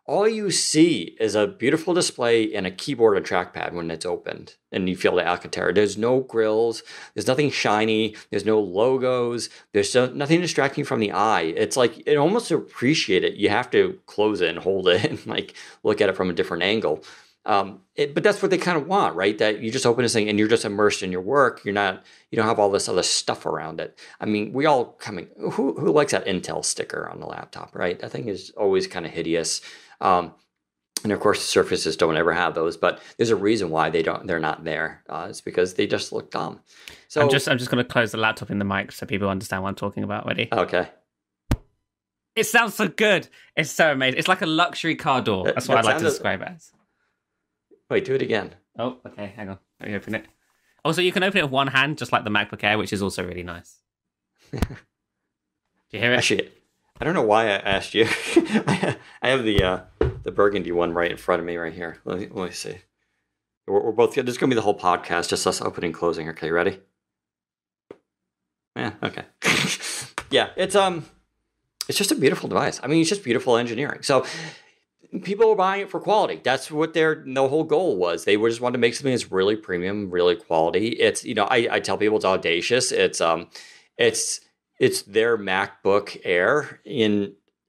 all you see is a beautiful display and a keyboard and trackpad when it's opened and you feel the Alcantara. There's no grills. There's nothing shiny. There's no logos. There's nothing distracting from the eye. It's like, it almost to appreciate it, you have to close it and hold it and like look at it from a different angle. But that's what they kind of want, right? That you just open this thing and you're just immersed in your work. You don't have all this other stuff around it. I mean, we all who likes that Intel sticker on the laptop, right? That thing is always kind of hideous. And of course, the Surfaces don't ever have those, but there's a reason why they're not there. It's because they just look dumb. So I'm just going to close the laptop in the mic so people understand what I'm talking about. Ready? Okay. It sounds so good. It's so amazing. It's like a luxury car door. That's what I like to describe it as. Wait, do it again. Oh, okay. Hang on. Let me open it. Also, you can open it with one hand, just like the MacBook Air, which is also really nice. Do you hear it? Actually, I don't know why I asked you. I have the burgundy one right in front of me right here. Let me see. We're both. This is going to be the whole podcast, just us opening and closing. Okay, ready? Yeah. Okay. Yeah. It's just a beautiful device. I mean, it's just beautiful engineering. So people are buying it for quality. That's what the whole goal was. They just wanted to make something that's really premium, really quality. It's I tell people it's audacious. It's their MacBook Air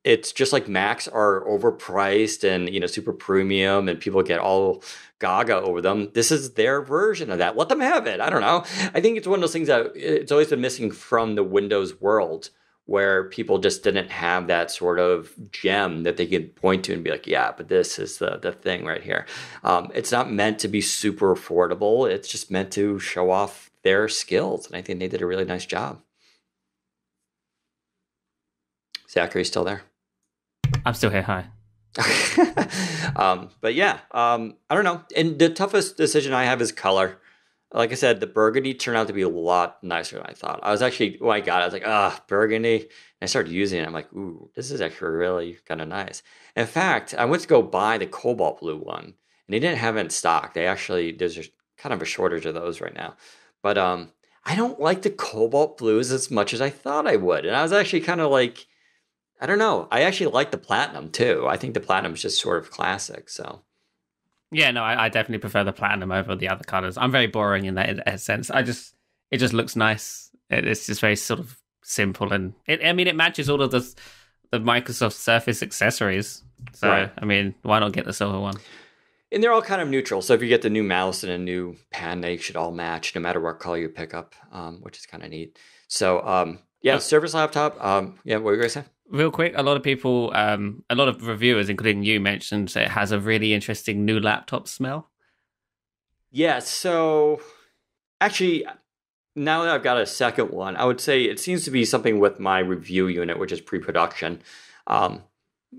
it's just like Macs are overpriced and, super premium and people get all gaga over them. This is their version of that. Let them have it. I don't know. I think it's one of those things that it's always been missing from the Windows world where people just didn't have that sort of gem that they could point to and be like, yeah, but this is the thing right here. It's not meant to be super affordable. It's just meant to show off their skills. And I think they did a really nice job. Zachary, still there? I'm still here. Hi. But yeah, I don't know. And the toughest decision I have is color. Like I said, the burgundy turned out to be a lot nicer than I thought. I was actually, when I got it, I was like, burgundy. And I started using it. I'm like, ooh, this is actually really kind of nice. In fact, I went to go buy the cobalt blue one, and they didn't have it in stock. There's kind of a shortage of those right now. But I don't like the cobalt blues as much as I thought I would. And I was actually kind of like, I don't know. I actually like the platinum too. I think the platinum is just sort of classic. So, yeah, no, I definitely prefer the platinum over the other colors. I'm very boring in that sense. It just looks nice. It's just very sort of simple, and it matches all of the Microsoft Surface accessories. So, right. I mean, why not get the silver one? And they're all kind of neutral. So if you get the new mouse and a new pan, they should all match no matter what color you pick up, which is kind of neat. So, Surface laptop. What were you going to say? Real quick, a lot of people, a lot of reviewers, including you, mentioned it has a really interesting new laptop smell. Yeah, so actually, now that I've got a second one, I would say it seems to be something with my review unit, which is pre-production. Um,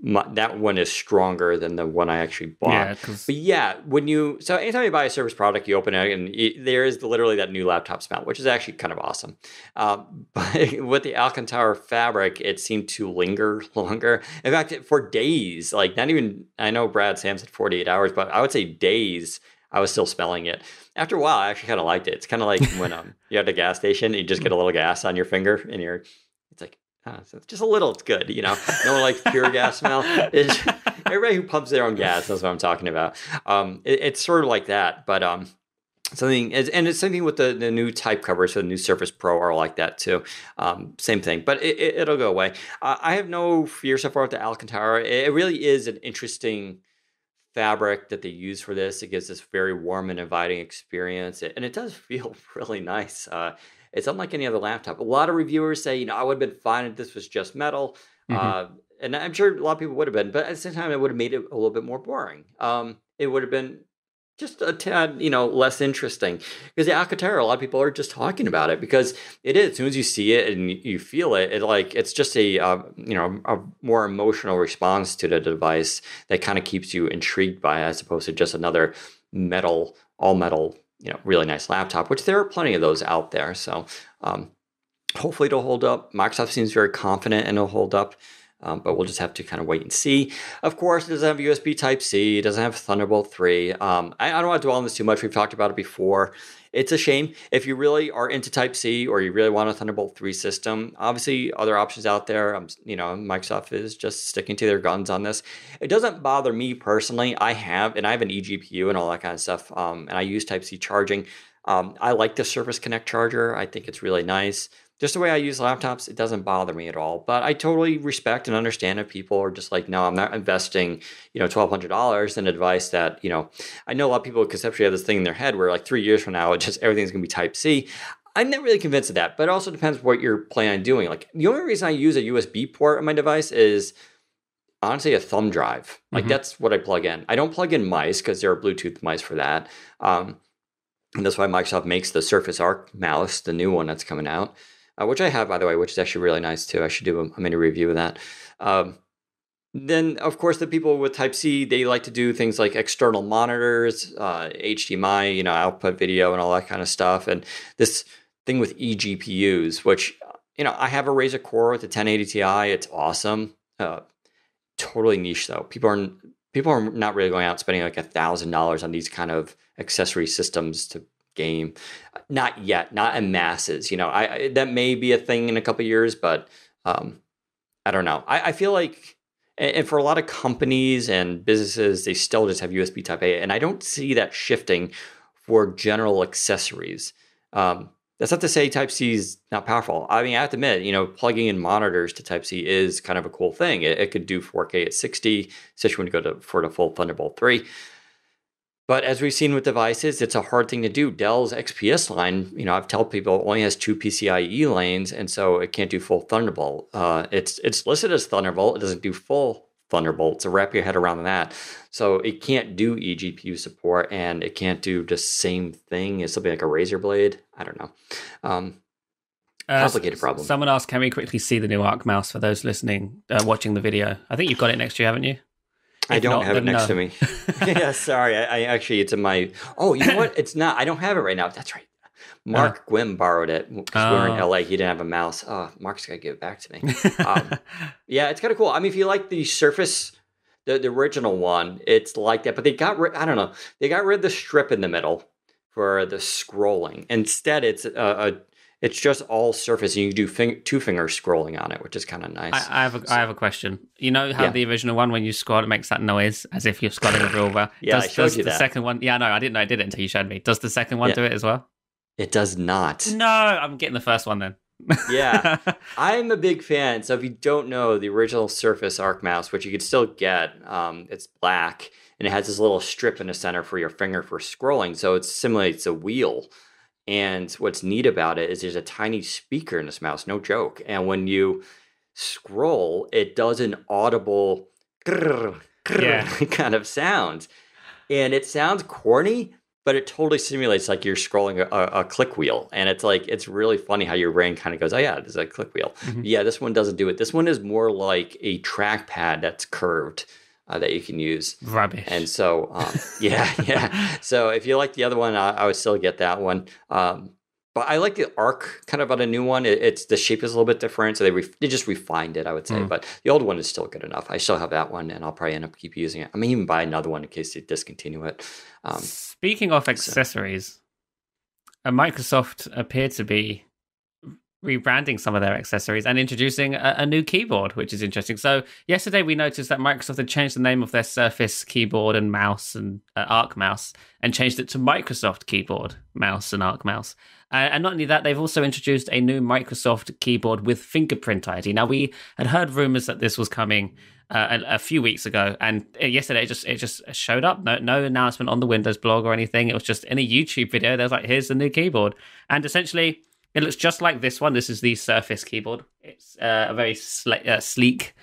that one is stronger than the one I actually bought. Yeah, because But yeah, so anytime you buy a service product, you open it and there is literally that new laptop smell, which is actually kind of awesome. But with the Alcantara fabric, it seemed to linger longer. In fact, for days, like not even, I know Brad Sam said 48 hours, but I would say days, I was still smelling it. After a while, I actually kind of liked it. It's kind of like when you're at a gas station, and you just get a little gas on your finger, and it's like, so it's just a little, it's good, you know. No one likes pure gas smell. Everybody who pumps their own gas knows what I'm talking about. It's sort of like that, but it's something with the new type covers for the new Surface Pro are like that too. Same thing, but it'll go away. I have no fear so far with the Alcantara. It really is an interesting fabric that they use for this. It gives this very warm and inviting experience, and it does feel really nice. It's unlike any other laptop. A lot of reviewers say, I would have been fine if this was just metal. And I'm sure a lot of people would have been, but at the same time, it would have made it a little bit more boring. It would have been just a tad, less interesting. Because the Alcantara, a lot of people are just talking about it because it is. As soon as you see it and you feel it, it's just a more emotional response to the device that kind of keeps you intrigued by it, as opposed to just another all metal, really nice laptop, which there are plenty of those out there. So hopefully it'll hold up. Microsoft seems very confident and it'll hold up. But we'll just have to kind of wait and see. Of course, it doesn't have USB Type-C. It doesn't have Thunderbolt 3. I don't want to dwell on this too much. We've talked about it before. It's a shame. If you really are into Type-C or you really want a Thunderbolt 3 system, obviously other options out there. Microsoft is just sticking to their guns on this. It doesn't bother me personally. I have an eGPU and all that kind of stuff, and I use Type-C charging. I like the Surface Connect charger. I think it's really nice. Just the way I use laptops, it doesn't bother me at all. But I totally respect and understand if people are just like, no, I'm not investing, $1,200 in a device that, I know a lot of people conceptually have this thing in their head where like 3 years from now, everything's going to be Type-C. I'm not really convinced of that, but it also depends what you're planning on doing. Like the only reason I use a USB port on my device is honestly a thumb drive. Like that's what I plug in. I don't plug in mice because there are Bluetooth mice for that. And that's why Microsoft makes the Surface Arc mouse, the new one that's coming out. Which I have, by the way, which is actually really nice too. I should do a mini review of that. Then, of course, the people with Type-C, they like to do things like external monitors, HDMI, output video and all that kind of stuff. And this thing with eGPUs, which, I have a Razer Core with the 1080 Ti. It's awesome. Totally niche though. People are not really going out and spending like $1,000 on these kind of accessory systems to game. Not yet, not in masses. That may be a thing in a couple of years, but I don't know. I feel like, and for a lot of companies and businesses, they still just have USB Type A, and I don't see that shifting for general accessories. That's not to say Type-C is not powerful. I mean, I have to admit, plugging in monitors to Type-C is kind of a cool thing. It could do 4K at 60, especially when you go for the full Thunderbolt 3. But as we've seen with devices, it's a hard thing to do. Dell's XPS line, I've told people it only has 2 PCIe lanes, and so it can't do full Thunderbolt. It's listed as Thunderbolt. It doesn't do full Thunderbolt, so wrap your head around that. So it can't do eGPU support, and it can't do the same thing as something like a Razer Blade. I don't know. Complicated problem. Someone asked, can we quickly see the new Arc mouse for those listening, watching the video? I think you've got it next to you, haven't you? I don't have it next to me. Yeah, sorry. I actually, it's in my... Oh, you know what? It's not. I don't have it right now. That's right. Mark Gwynn borrowed it because we were in LA. He didn't have a mouse. Oh, Mark's got to give it back to me. Yeah, it's kind of cool. I mean, if you like the Surface, the original one, it's like that. But they got rid... I don't know. They got rid of the strip in the middle for the scrolling. Instead, it's just all Surface, and you do two-finger scrolling on it, which is kind of nice. I have a question. You know how the original one, when you scroll, it makes that noise as if you're scrolling a revolver? I showed you the that. Second one... Yeah, no, I didn't know I did it until you showed me. Does the second one do it as well? It does not. No, I'm getting the first one then. Yeah, I'm a big fan. So if you don't know, the original Surface Arc mouse, which you could still get, it's black, and it has this little strip in the center for your finger for scrolling. So it simulates a wheel. And what's neat about it is there's a tiny speaker in this mouse, no joke. And when you scroll, it does an audible kind of sound. And it sounds corny, but it totally simulates like you're scrolling a click wheel, and it's like it's really funny how your brain kind of goes, oh yeah, it's a click wheel. Mm-hmm. Yeah, this one doesn't do it. This one is more like a trackpad that's curved that you can use. Rubbish. And so yeah. So if you like the other one, I would still get that one. But I like the arc kind of on a new one. It's the shape is a little bit different, so they just refined it, I would say. But the old one is still good enough. I still have that one, and I'll probably end up keep using it. I may even buy another one in case they discontinue it. Speaking of accessories, Microsoft appeared to be rebranding some of their accessories and introducing a new keyboard, which is interesting. So yesterday we noticed that Microsoft had changed the name of their Surface keyboard and mouse and Arc mouse and changed it to Microsoft keyboard, mouse and Arc mouse. And not only that, they've also introduced a new Microsoft keyboard with fingerprint ID. Now, we had heard rumors that this was coming a few weeks ago, and yesterday it just showed up. No announcement on the Windows blog or anything. It was just in a YouTube video. They was like, here's the new keyboard. And essentially, it looks just like this one. This is the Surface keyboard. It's a very sleek,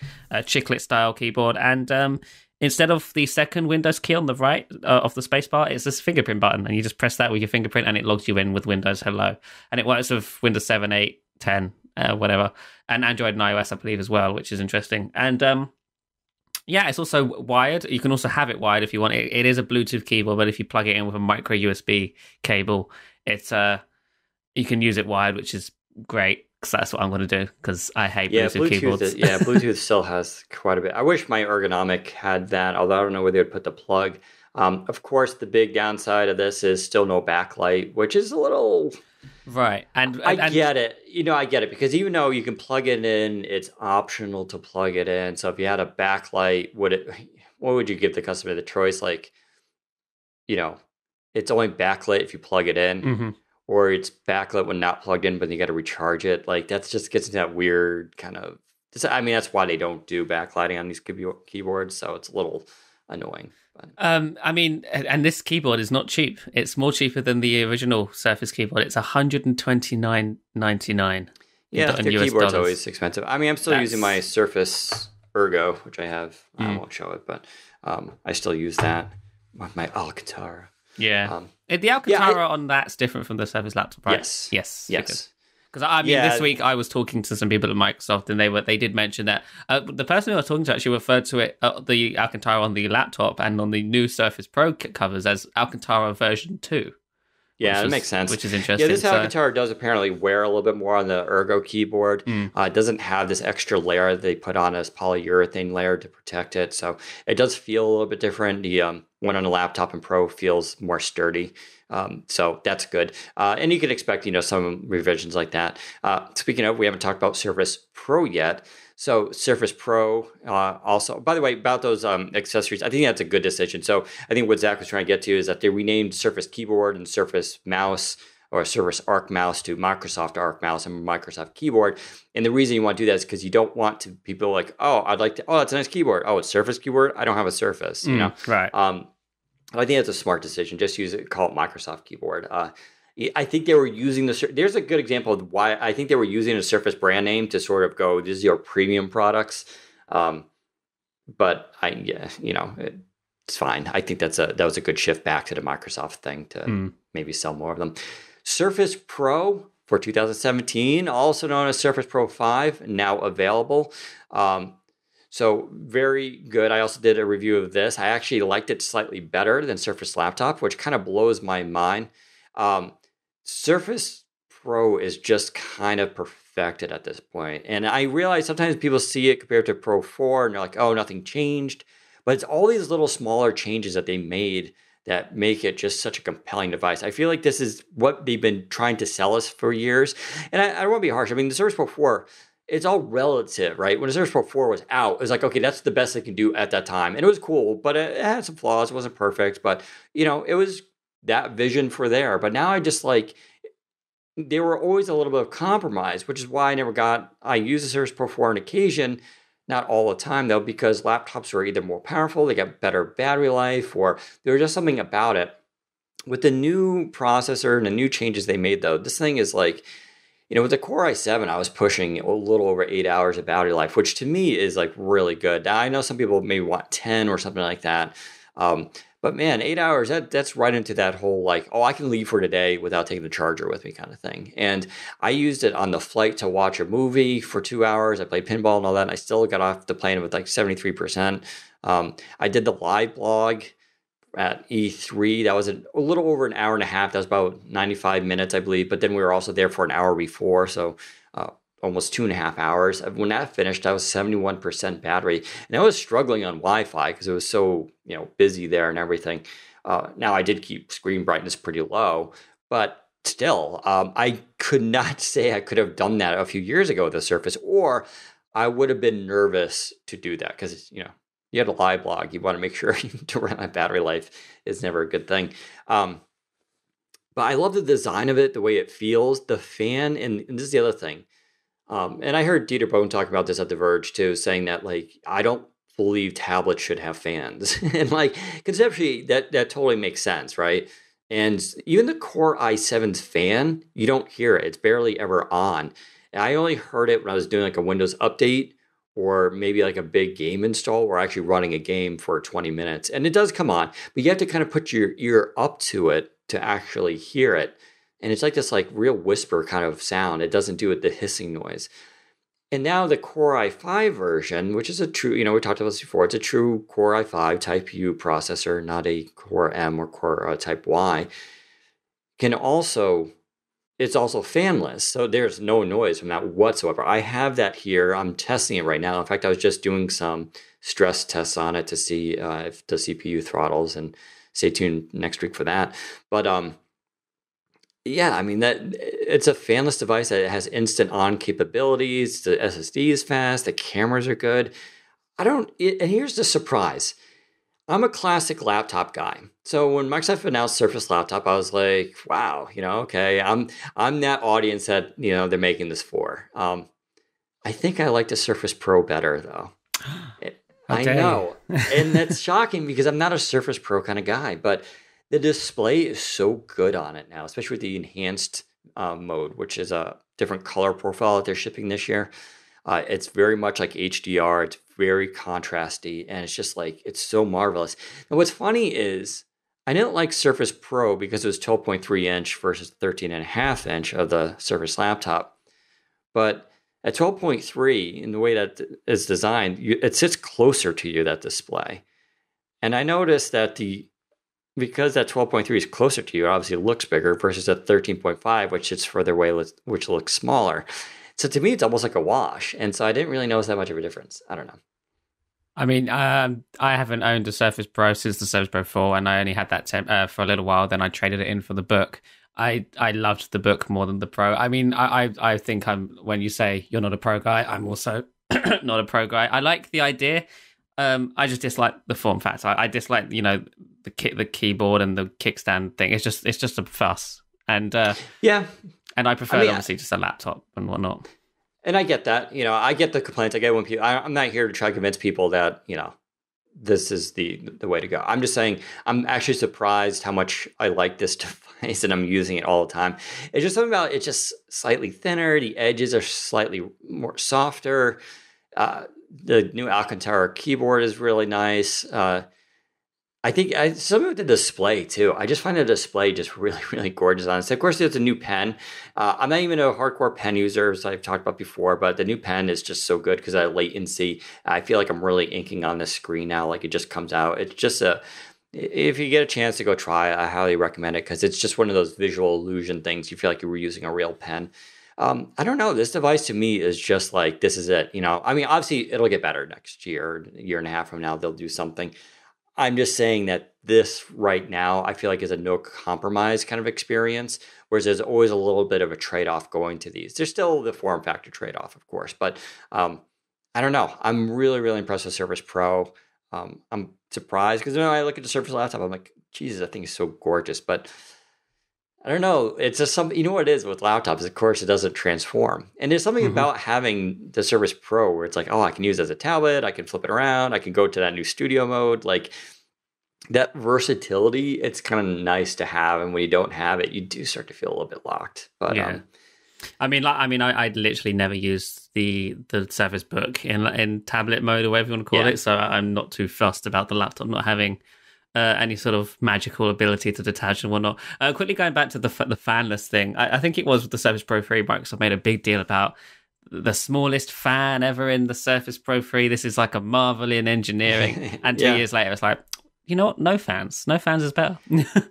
chiclet-style keyboard. And instead of the second Windows key on the right of the spacebar, it's this fingerprint button. And you just press that with your fingerprint, and it logs you in with Windows Hello. And it works with Windows 7, 8, 10, whatever. And Android and iOS, I believe, as well, which is interesting. And yeah, it's also wired. You can also have it wired if you want. It is a Bluetooth keyboard, but if you plug it in with a micro USB cable, it's you can use it wired, which is great, because that's what I'm going to do, because I hate Bluetooth keyboards. Bluetooth still has quite a bit. I wish my ergonomic had that, although I don't know where they would put the plug. Of course, the big downside of this is still no backlight, which is a little... Right. And I get it. I get it, because even though you can plug it in, it's optional to plug it in. So if you had a backlight, what would you give the customer the choice? Like, it's only backlit if you plug it in. Mm-hmm. Or it's backlit when not plugged in, but you got to recharge it. Like, that's just gets into that weird kind of... I mean, that's why they don't do backlighting on these keyboards, so it's a little annoying. But. I mean, and this keyboard is not cheap. It's more cheaper than the original Surface keyboard. It's $129.99. Yeah, their keyboard's always expensive. I mean, I'm still using my Surface Ergo, which I have. I won't show it, but I still use that with my Alcantara. Yeah. The Alcantara on that's different from the Surface laptop, right? Yes. Because I mean, this week I was talking to some people at Microsoft, and they did mention that the person who I was talking to actually referred to it, the Alcantara on the laptop and on the new Surface Pro covers, as Alcantara version 2. Yeah, that makes sense. Which is interesting. Yeah, this Alcantara does apparently wear a little bit more on the Ergo keyboard. It doesn't have this extra layer that they put on as polyurethane layer to protect it. So it does feel a little bit different. The one on the laptop and Pro feels more sturdy. So that's good. And you can expect, some revisions like that. Speaking of, we haven't talked about Surface Pro yet. So Surface Pro also, by the way, about those accessories, I think that's a good decision. So I think what Zach was trying to get to is that they renamed Surface Keyboard and Surface Mouse, or Surface Arc Mouse, to Microsoft Arc Mouse and Microsoft Keyboard. And the reason you want to do that is because you don't want to people like, that's a nice keyboard. Oh, it's Surface Keyboard. I don't have a Surface, Right. I think that's a smart decision. Just call it Microsoft Keyboard. I think they were using there's a good example of why I think they were using a Surface brand name to sort of go, this is your premium products. But it's fine. I think that was a good shift back to the Microsoft thing to maybe sell more of them. Surface Pro for 2017, also known as Surface Pro 5, now available. So very good. I also did a review of this. I actually liked it slightly better than Surface Laptop, which kind of blows my mind. Surface Pro is just kind of perfected at this point. And I realize sometimes people see it compared to Pro 4 and they're like, oh, nothing changed. But it's all these little smaller changes that they made that make it just such a compelling device. I feel like this is what they've been trying to sell us for years. And I don't want to be harsh. I mean, the Surface Pro 4, it's all relative, right? When the Surface Pro 4 was out, it was like, okay, that's the best they can do at that time. And it was cool, but it had some flaws. It wasn't perfect, but it was that vision for there. But now I just they were always a little bit of compromise, which is why I use the Surface Pro 4 on occasion, not all the time though, because laptops were either more powerful, they got better battery life, or there was just something about it. With the new processor and the new changes they made though, this thing is with the Core i7, I was pushing a little over 8 hours of battery life, which to me is really good. Now I know some people maybe want 10 or something like that. But But man, 8 hours, that's right into that whole like, oh, I can leave for today without taking the charger with me kind of thing. And I used it on the flight to watch a movie for 2 hours. I played pinball and all that, and I still got off the plane with like 73%. I did the live blog at E3. That was a little over an hour and a half. That was about 95 minutes, I believe. But then we were also there for an hour before. So almost 2.5 hours. When that finished, I was 71% battery, and I was struggling on Wi-Fi because it was so busy there and everything. Now I did keep screen brightness pretty low, but still, I could not say I could have done that a few years ago with the Surface, or I would have been nervous to do that because you had a live blog. You want to make sure to run that battery life is never a good thing. But I love the design of it, the way it feels, the fan, and this is the other thing. And I heard Dieter Bohn talk about this at The Verge too, saying that like I don't believe tablets should have fans, and like conceptually that totally makes sense, right? And even the Core i7's fan, you don't hear it; it's barely ever on. And I only heard it when I was doing like a Windows update or maybe like a big game install where I'm actually running a game for 20 minutes, and it does come on, but you have to kind of put your ear up to it to actually hear it. And it's like this like real whisper kind of sound. It doesn't do it the hissing noise. And now the Core i5 version, which is a true, we talked about this before, it's a true Core i5 Type U processor, not a Core M or Core Type Y, it's also fanless. So there's no noise from that whatsoever. I have that here. I'm testing it right now. In fact, I was just doing some stress tests on it to see if the CPU throttles, and stay tuned next week for that. But, yeah, I mean that it's a fanless device that has instant on capabilities. The SSD is fast. The cameras are good. And here's the surprise. I'm a classic laptop guy. So when Microsoft announced Surface Laptop, I was like, wow, okay, I'm that audience that they're making this for. I think I like the Surface Pro better though. I know, and that's shocking because I'm not a Surface Pro kind of guy, but the display is so good on it now, especially with the enhanced mode, which is a different color profile that they're shipping this year. It's very much like HDR. It's very contrasty, and it's just like, it's so marvelous. And what's funny is I didn't like Surface Pro because it was 12.3 inch versus 13.5 inch of the Surface Laptop. But at 12.3, in the way that is designed, it sits closer to you, that display. And I noticed that because that 12.3 is closer to you, it obviously looks bigger versus that 13.5, which sits further away, which looks smaller. So to me, it's almost like a wash. And so I didn't really notice that much of a difference. I don't know. I mean, I haven't owned a Surface Pro since the Surface Pro 4, and I only had that for a little while. Then I traded it in for the Book. I loved the Book more than the Pro. I mean, I think when you say you're not a Pro guy, I'm also not a Pro guy. I like the idea. I just dislike the form factor. I dislike, the keyboard and the kickstand thing. It's just a fuss. And yeah, and I prefer obviously just a laptop and whatnot. And I get that. I get the complaints. I get when people. I'm not here to try to convince people that this is the way to go. I'm just saying I'm actually surprised how much I like this device and I'm using it all the time. It's just something about it's just slightly thinner. The edges are slightly more softer. The new Alcantara keyboard is really nice. I think some of the display too. I just find the display just really, really gorgeous on it. So of course, there's a new pen. I'm not even a hardcore pen user, as I've talked about before, but the new pen is just so good because of latency. I feel like I'm really inking on the screen now, like it just comes out. It's just if you get a chance to go try it, I highly recommend it because it's just one of those visual illusion things. You feel like you were using a real pen. I don't know. This device to me is just like, this is it. I mean, obviously it'll get better next year, a year and a half from now, they'll do something. I'm just saying that this right now, I feel like is a no compromise kind of experience, whereas there's always a little bit of a trade-off going to these. There's still the form factor trade-off, of course, but I don't know. I'm really, really impressed with Surface Pro. I'm surprised because I look at the Surface laptop, I'm like, Jesus, that thing is so gorgeous, but I don't know. It's just something, what it is with laptops, of course, it doesn't transform. And there's something about having the Surface Pro where it's like, oh, I can use it as a tablet. I can flip it around. I can go to that new studio mode. Like that versatility, it's kind of nice to have. And when you don't have it, you do start to feel a little bit locked. But yeah. I literally never used the Surface Book in tablet mode or whatever you want to call it. So I'm not too fussed about the laptop not having any sort of magical ability to detach and whatnot. Quickly going back to the fanless thing, I think it was with the Surface Pro 3, Microsoft made a big deal about the smallest fan ever in the Surface Pro 3. This is like a marvel in engineering. And 2 years later, it's like, you know what? No fans. No fans is better.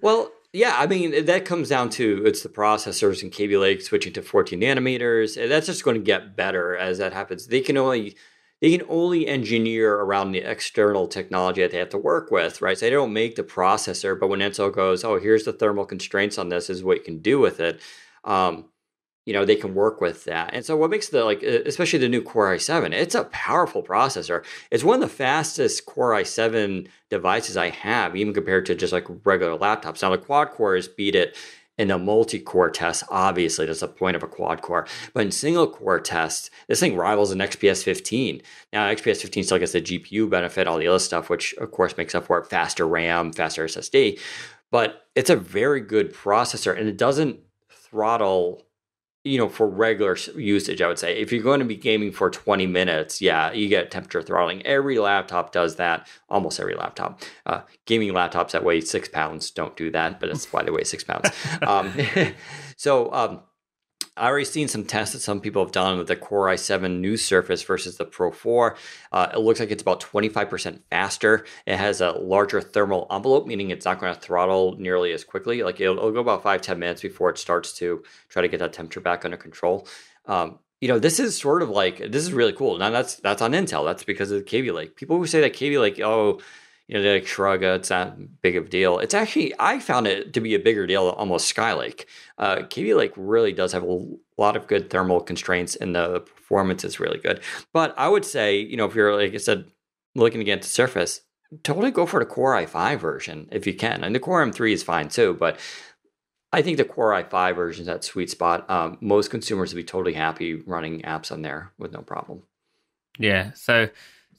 Well, yeah, I mean, that comes down to it's the processors and Kaby Lake switching to 14 nanometers. That's just going to get better as that happens. They can only engineer around the external technology that they have to work with, right? So they don't make the processor, but when Intel goes, oh, here's the thermal constraints on this, is what you can do with it. They can work with that. And so what makes especially the new Core i7, it's a powerful processor. It's one of the fastest Core i7 devices I have, even compared to just like regular laptops. Now the quad cores beat it in the multi-core test. Obviously, that's the point of a quad core. But in single core tests, this thing rivals an XPS 15. Now, XPS 15 still gets the GPU benefit, all the other stuff, which of course makes up for it, faster RAM, faster SSD. But it's a very good processor, and it doesn't throttle for regular usage. I would say if you're going to be gaming for 20 minutes, yeah, you get temperature throttling. Every laptop does that. Almost every laptop. Gaming laptops that weigh 6 pounds don't do that, but that's why they weigh 6 pounds. I already seen some tests that some people have done with the Core i7 new Surface versus the Pro 4. It looks like it's about 25% faster. It has a larger thermal envelope, meaning it's not going to throttle nearly as quickly. Like it'll go about 5-10 minutes before it starts to try to get that temperature back under control. This is sort of like, this is really cool. Now that's on Intel. That's because of the Kaby Lake. People who say that Kaby Lake, they like shrug, it's not big of a deal. It's actually, I found it to be a bigger deal, almost Skylake. Kaby Lake really does have a lot of good thermal constraints, and the performance is really good. But I would say, if you're, like I said, looking to get to Surface, totally go for the Core i5 version if you can. And the Core M3 is fine too, but I think the Core i5 version is that sweet spot. Most consumers will be totally happy running apps on there with no problem. Yeah, so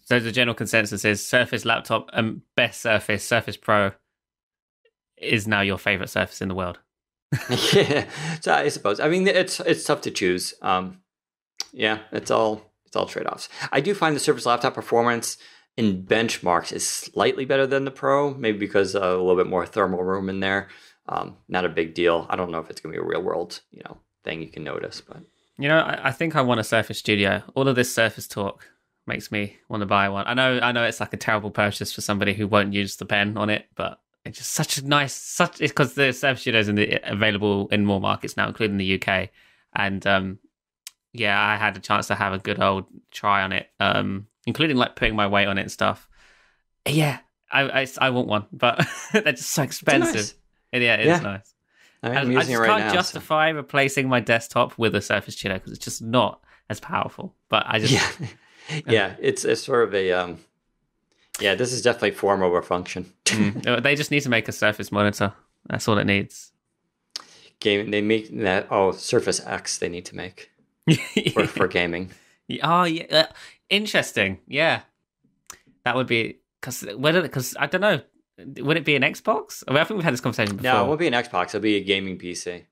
the general consensus is Surface laptop and best Surface Pro is now your favorite Surface in the world. Yeah, so I suppose. I mean, it's tough to choose. It's all trade-offs. I do find the Surface laptop performance in benchmarks is slightly better than the Pro, maybe because a little bit more thermal room in there. Not a big deal. I don't know if it's going to be a real world, thing you can notice, but I think I want a Surface Studio. All of this Surface talk makes me want to buy one. I know it's like a terrible purchase for somebody who won't use the pen on it, but it's just such a nice, it's because the Surface Studio is available in more markets now, including the UK. And I had a chance to have a good old try on it, including like putting my weight on it and stuff. Yeah, I want one, but they're just so expensive. Nice. It's nice. I'm using it right now. I just can't justify replacing my desktop with a Surface Studio because it's just not as powerful. But I just it's sort of a this is definitely form over function. They just need to make a Surface monitor. That's all it needs. They make that Surface X. They need to make for gaming. Oh yeah, interesting. Yeah, that would be because I don't know. Would it be an Xbox? I think we've had this conversation before. No, it won't be an Xbox. It'll be a gaming PC.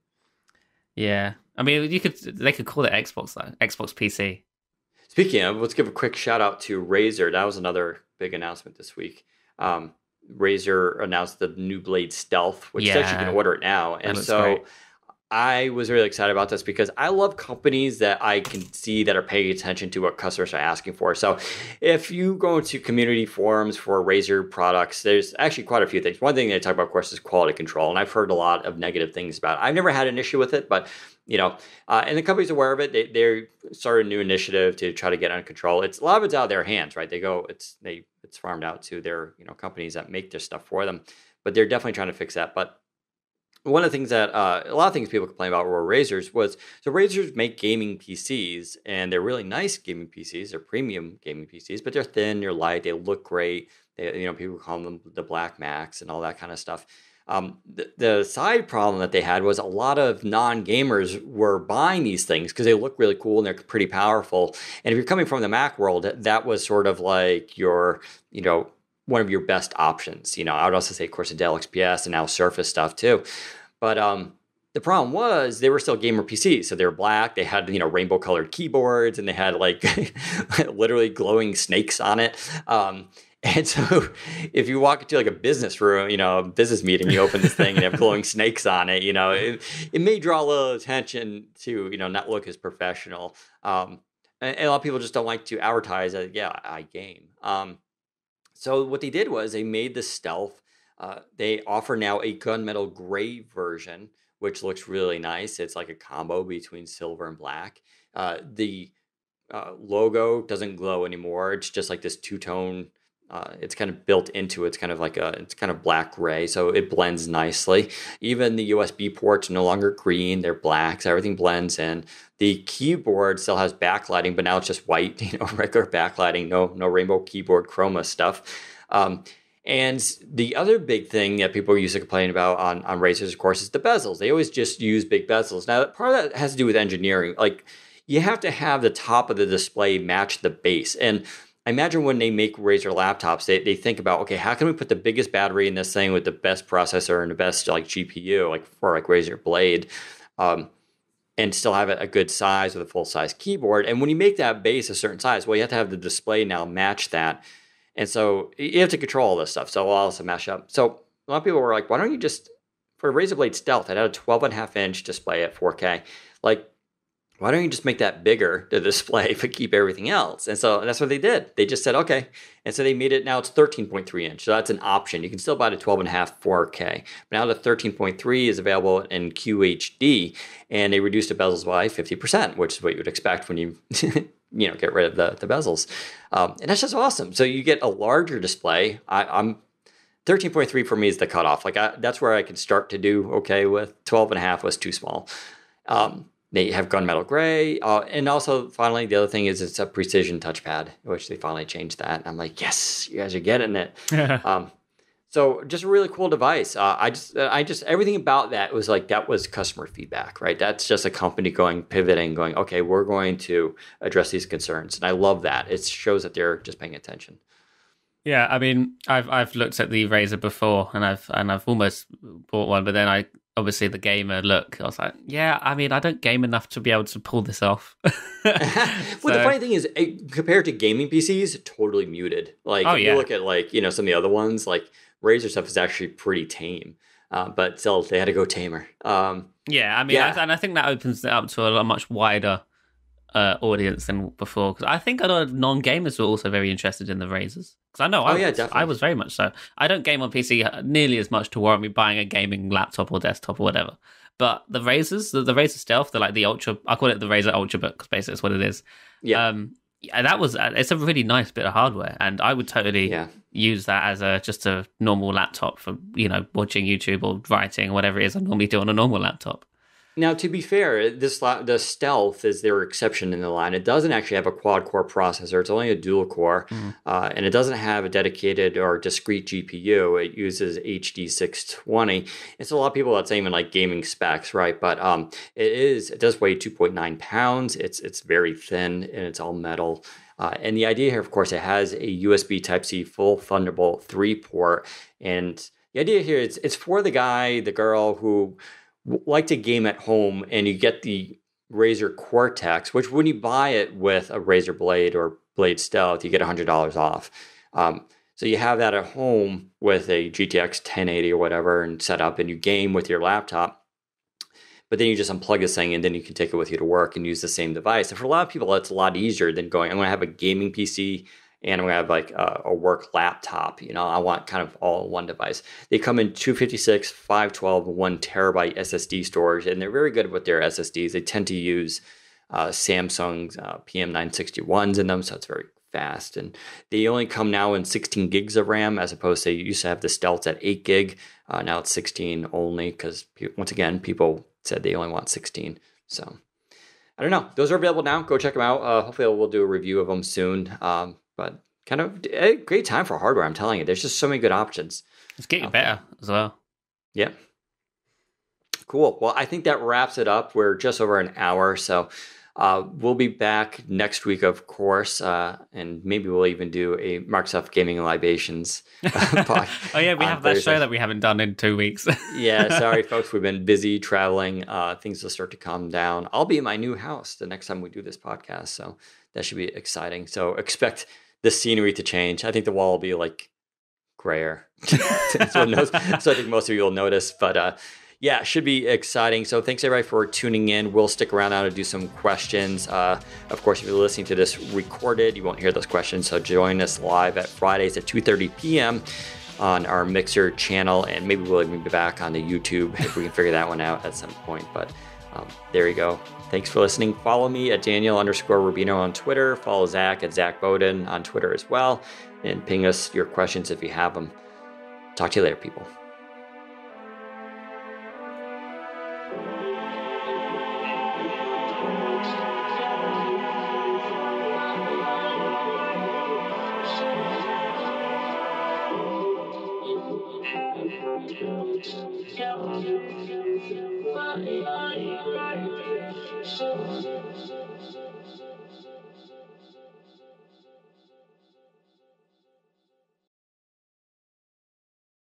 Yeah, I mean, they could call it Xbox though. Xbox PC. Speaking of, let's give a quick shout out to Razer. That was another big announcement this week. Razer announced the new Blade Stealth, which actually you can order it now. And so great. I was really excited about this because I love companies that I can see that are paying attention to what customers are asking for. So if you go into community forums for Razer products, there's actually quite a few things. One thing they talk about, of course, is quality control. And I've heard a lot of negative things about it. I've never had an issue with it, but and the company's aware of it. They started a new initiative to try to get under control. A lot of it's out of their hands, right? It's farmed out to their companies that make this stuff for them, but they're definitely trying to fix that. But one of the things that a lot of things people complain about were Razers was, so Razers make gaming PCs, and they're really nice gaming PCs. They're premium gaming PCs, but they're thin, they're light, they look great. People call them the Black Macs and all that kind of stuff. The side problem that they had was a lot of non-gamers were buying these things because they look really cool and they're pretty powerful. And if you're coming from the Mac world, that was sort of like your, one of your best options. I would also say, of course, the Dell XPS and now Surface stuff too. But the problem was they were still gamer PCs. So they were black. They had, rainbow colored keyboards, and they had like literally glowing snakes on it. And so if you walk into like a business room, a business meeting, you open this thing and have glowing snakes on it, it may draw a little attention to, not look as professional. And a lot of people just don't like to advertise that, yeah, I game. So what they did was they made the stealth. They offer now a gunmetal gray version, which looks really nice. It's like a combo between silver and black. The logo doesn't glow anymore. It's just like this two-tone. It's kind of built into it. It's kind of like it's kind of black gray, so it blends nicely. Even the USB ports are no longer green; they're black. So everything blends in. The keyboard still has backlighting, but now it's just white, regular backlighting. No rainbow keyboard chroma stuff. And the other big thing that people used to complain about on Razrs, of course, is the bezels. They always just use big bezels. Now, part of that has to do with engineering. Like, you have to have the top of the display match the base. And I imagine when they make Razer laptops, they think about, okay, how can we put the biggest battery in this thing with the best processor and the best like GPU, like for like Razer Blade, and still have it a good size with a full size keyboard. And when you make that base a certain size, well, you have to have the display now match that. And so you have to control all this stuff. So all this will mash up. So a lot of people were like, why don't you just, for Razer Blade Stealth, it had a 12.5-inch display at 4K. Like, why don't you just make that bigger, the display, but keep everything else? And so that's what they did. They just said, okay. And so they made it, now it's 13.3 inch. So that's an option. You can still buy the 12.5 4K. But now the 13.3 is available in QHD, and they reduced the bezels by 50%, which is what you would expect when you get rid of the bezels. And that's just awesome. So you get a larger display. I'm 13.3 for me is the cutoff. Like that's where I could start to do okay with. 12.5 was too small. They have gunmetal gray. And also, finally, the other thing is it's a precision touchpad, which they finally changed that. I'm like, yes, you guys are getting it. So just a really cool device. I just everything about that was like, that was customer feedback, right? That's just a company pivoting, going, okay, we're going to address these concerns. And I love that. It shows that they're just paying attention. Yeah, I mean, I've looked at the Razer before, and I've almost bought one, but then obviously the gamer look, I was like, yeah, I mean, I don't game enough to be able to pull this off. Well, the funny thing is, compared to gaming PCs, totally muted. Like, if you look at like, some of the other ones, like Razer stuff is actually pretty tame, but still, they had to go tamer. Yeah, I mean, and I think that opens it up to a much wider audience than before, because I think a lot of non-gamers were also very interested in the Razers. Because I know I was very much so. I don't game on PC nearly as much to warrant me buying a gaming laptop or desktop or whatever. But the Razers, the Razer Stealth, they're like the Ultra. I call it the Razer Ultrabook because basically that's what it is. Yeah. It's a really nice bit of hardware, and I would totally use that as just a normal laptop for watching YouTube or writing or whatever it is I normally do on a normal laptop. Now, to be fair, the Stealth is their exception in the line. It doesn't actually have a quad-core processor. It's only a dual-core, and it doesn't have a dedicated or discrete GPU. It uses HD 620. And so a lot of people, that's even like gaming specs, right? But it does weigh 2.9 pounds. It's very thin, and it's all metal. And the idea here, of course, it has a USB Type-C full Thunderbolt 3 port. And the idea here is it's for the guy, the girl who like to game at home, and you get the Razer Cortex, which when you buy it with a Razer Blade or Blade Stealth, you get $100 off. So you have that at home with a GTX 1080 or whatever and set up, and you game with your laptop. But then you just unplug this thing, and then you can take it with you to work and use the same device. And for a lot of people, that's a lot easier than going, I'm going to have a gaming PC and I'm going to have like a work laptop. I want kind of all in one device. They come in 256, 512, 1 terabyte SSD storage, and they're very good with their SSDs. They tend to use Samsung's PM961s in them, so it's very fast. And they only come now in 16 gigs of RAM, as opposed to you used to have the Stealth at 8 gig. Now it's 16 only, because once again, people said they only want 16. So I don't know. Those are available now. Go check them out. Hopefully we'll do a review of them soon. But kind of a great time for hardware, I'm telling you. There's just so many good options. It's getting better as well. Yeah. Cool. Well, I think that wraps it up. We're just over an hour, so we'll be back next week, of course, and maybe we'll even do a Microsoft Gaming Libations podcast. Oh, yeah, we have that show that we haven't done in 2 weeks. Yeah, sorry, folks. We've been busy traveling. Things will start to calm down. I'll be in my new house the next time we do this podcast, so that should be exciting. So expect the scenery to change. I think the wall will be like grayer. so I think most of you will notice. But yeah, it should be exciting. So thanks everybody for tuning in. We'll stick around now to do some questions. Of course, if you're listening to this recorded, you won't hear those questions. So join us live at Fridays at 2:30 p.m. on our Mixer channel, and maybe we'll even be back on the YouTube if we can figure that one out at some point. But there you go. Thanks for listening. Follow me at Daniel_Rubino on Twitter. Follow Zach at Zach Bowden on Twitter as well. And ping us your questions if you have them. Talk to you later, people. Yeah.